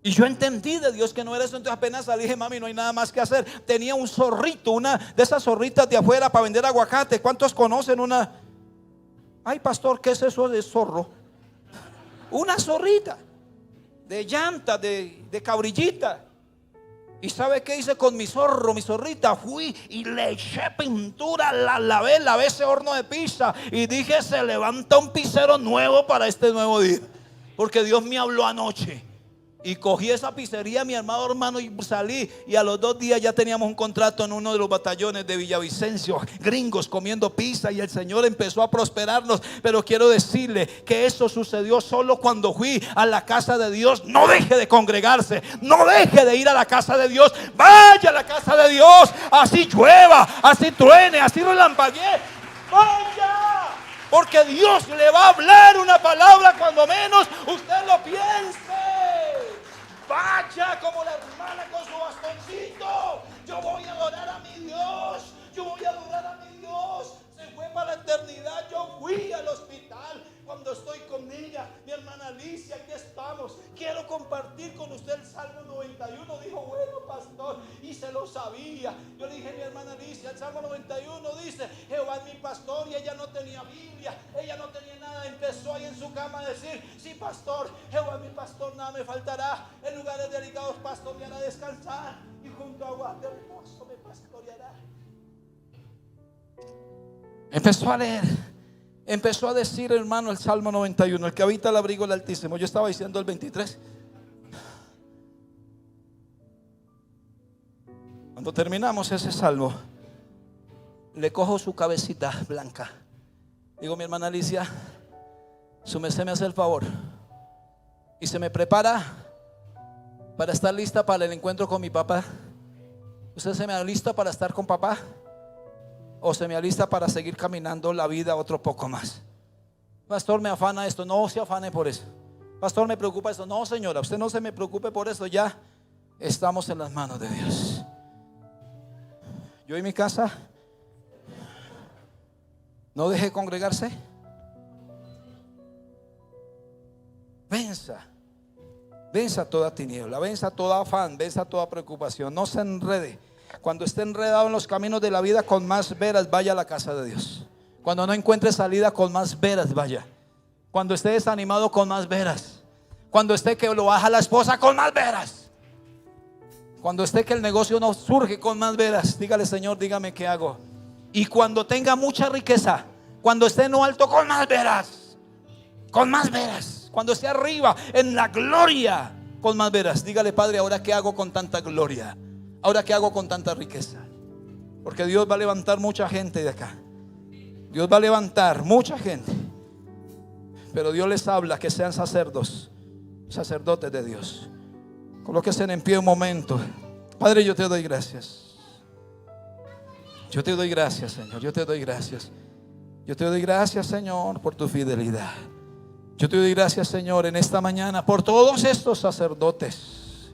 Y yo entendí de Dios que no era eso. Entonces apenas salí, dije, mami, no hay nada más que hacer. Tenía un zorrito, una de esas zorritas de afuera para vender aguacate. ¿Cuántos conocen una? Ay, pastor, ¿qué es eso de zorro? Una zorrita de llanta, de cabrillita. ¿Y sabe qué hice con mi zorro, mi zorrita? Fui y le eché pintura, la lavé ese horno de pizza y dije, se levanta un pizzero nuevo para este nuevo día. Porque Dios me habló anoche. Y cogí esa pizzería, mi amado hermano, y salí. Y a los 2 días ya teníamos un contrato en uno de los batallones de Villavicencio. Gringos comiendo pizza, y el Señor empezó a prosperarnos. Pero quiero decirle que eso sucedió solo cuando fui a la casa de Dios. No deje de congregarse, no deje de ir a la casa de Dios. Vaya a la casa de Dios, así llueva, así truene, así relampaguee. Vaya, porque Dios le va a hablar una palabra cuando menos usted lo piense. Vaya como la hermana con su bastoncito. Yo voy a adorar a mi Dios. Yo voy a adorar a mi Dios. Se fue para la eternidad. Yo fui al hospital cuando estoy con ella. Mi hermana Alicia, aquí estamos. Quiero compartir con usted el Salmo 91. Dijo, bueno, pastor, y se lo sabía. Yo le dije a mi hermana Alicia, el Salmo 91 dice, Jehová es mi pastor. Y ella no tenía Biblia, ella no tenía nada. Empezó ahí en su cama a decir, sí, pastor, Jehová es mi pastor, nada me faltará. En lugares delicados pastor me hará descansar, y junto a aguas de reposo me pastoreará. Empezó a leer, empezó a decir, hermano, el Salmo 91, el que habita el abrigo del Altísimo. Yo estaba diciendo el 23. Cuando terminamos ese salmo, le cojo su cabecita blanca. Digo, mi hermana Alicia, su merced me hace el favor y se me prepara para estar lista para el encuentro con mi papá. ¿Usted se me alista para estar con papá? ¿O se me alista para seguir caminando la vida otro poco más? Pastor, me afana esto. No se afane por eso. Pastor, me preocupa esto. No, señora, usted no se me preocupe por eso. Ya estamos en las manos de Dios. Yo en mi casa no dejé congregarse. Venza toda tiniebla, venza todo afán, venza toda preocupación. No se enrede. Cuando esté enredado en los caminos de la vida, con más veras vaya a la casa de Dios. Cuando no encuentre salida, con más veras vaya. Cuando esté desanimado, con más veras. Cuando esté que lo baja la esposa, con más veras. Cuando esté que el negocio no surge, con más veras. Dígale, Señor, dígame qué hago. Y cuando tenga mucha riqueza, cuando esté en lo alto, con más veras. Con más veras. Cuando esté arriba en la gloria, con más veras. Dígale, Padre, ahora qué hago con tanta gloria. Ahora qué hago con tanta riqueza. Porque Dios va a levantar mucha gente de acá. Dios va a levantar mucha gente. Pero Dios les habla que sean sacerdotes de Dios. Colóquense en pie un momento. Padre, yo te doy gracias. Yo te doy gracias, Señor. Yo te doy gracias. Yo te doy gracias, Señor, por tu fidelidad. Yo te doy gracias, Señor, en esta mañana por todos estos sacerdotes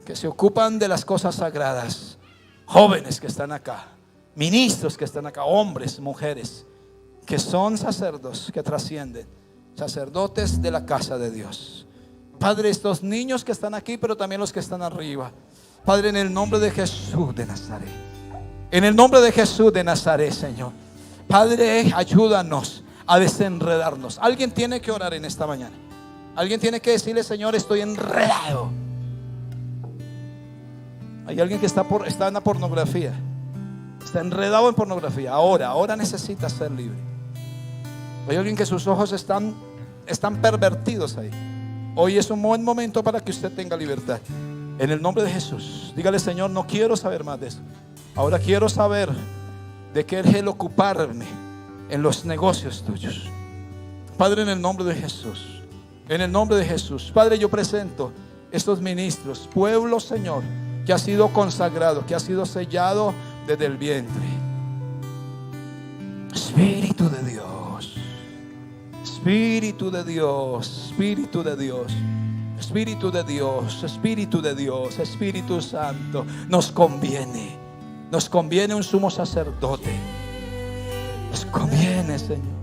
que se ocupan de las cosas sagradas. Jóvenes que están acá, ministros que están acá, hombres, mujeres que son sacerdotes, que trascienden, sacerdotes de la casa de Dios. Padre, estos niños que están aquí, pero también los que están arriba. Padre, en el nombre de Jesús de Nazaret, en el nombre de Jesús de Nazaret, Señor, Padre, ayúdanos a desenredarnos. Alguien tiene que orar en esta mañana. Alguien tiene que decirle, Señor, estoy enredado. Hay alguien que está en la pornografía, está enredado en pornografía. Ahora necesita ser libre. Hay alguien que sus ojos están pervertidos ahí. Hoy es un buen momento para que usted tenga libertad. En el nombre de Jesús, dígale, Señor, no quiero saber más de eso. Ahora quiero saber de qué es el ocuparme en los negocios tuyos. Padre, en el nombre de Jesús, en el nombre de Jesús, Padre, yo presento estos ministros, pueblo, Señor, que ha sido consagrado, que ha sido sellado desde el vientre. Espíritu de Dios, Espíritu de Dios, Espíritu de Dios, Espíritu de Dios, Espíritu de Dios, Espíritu Santo, nos conviene un sumo sacerdote. Nos conviene, Señor.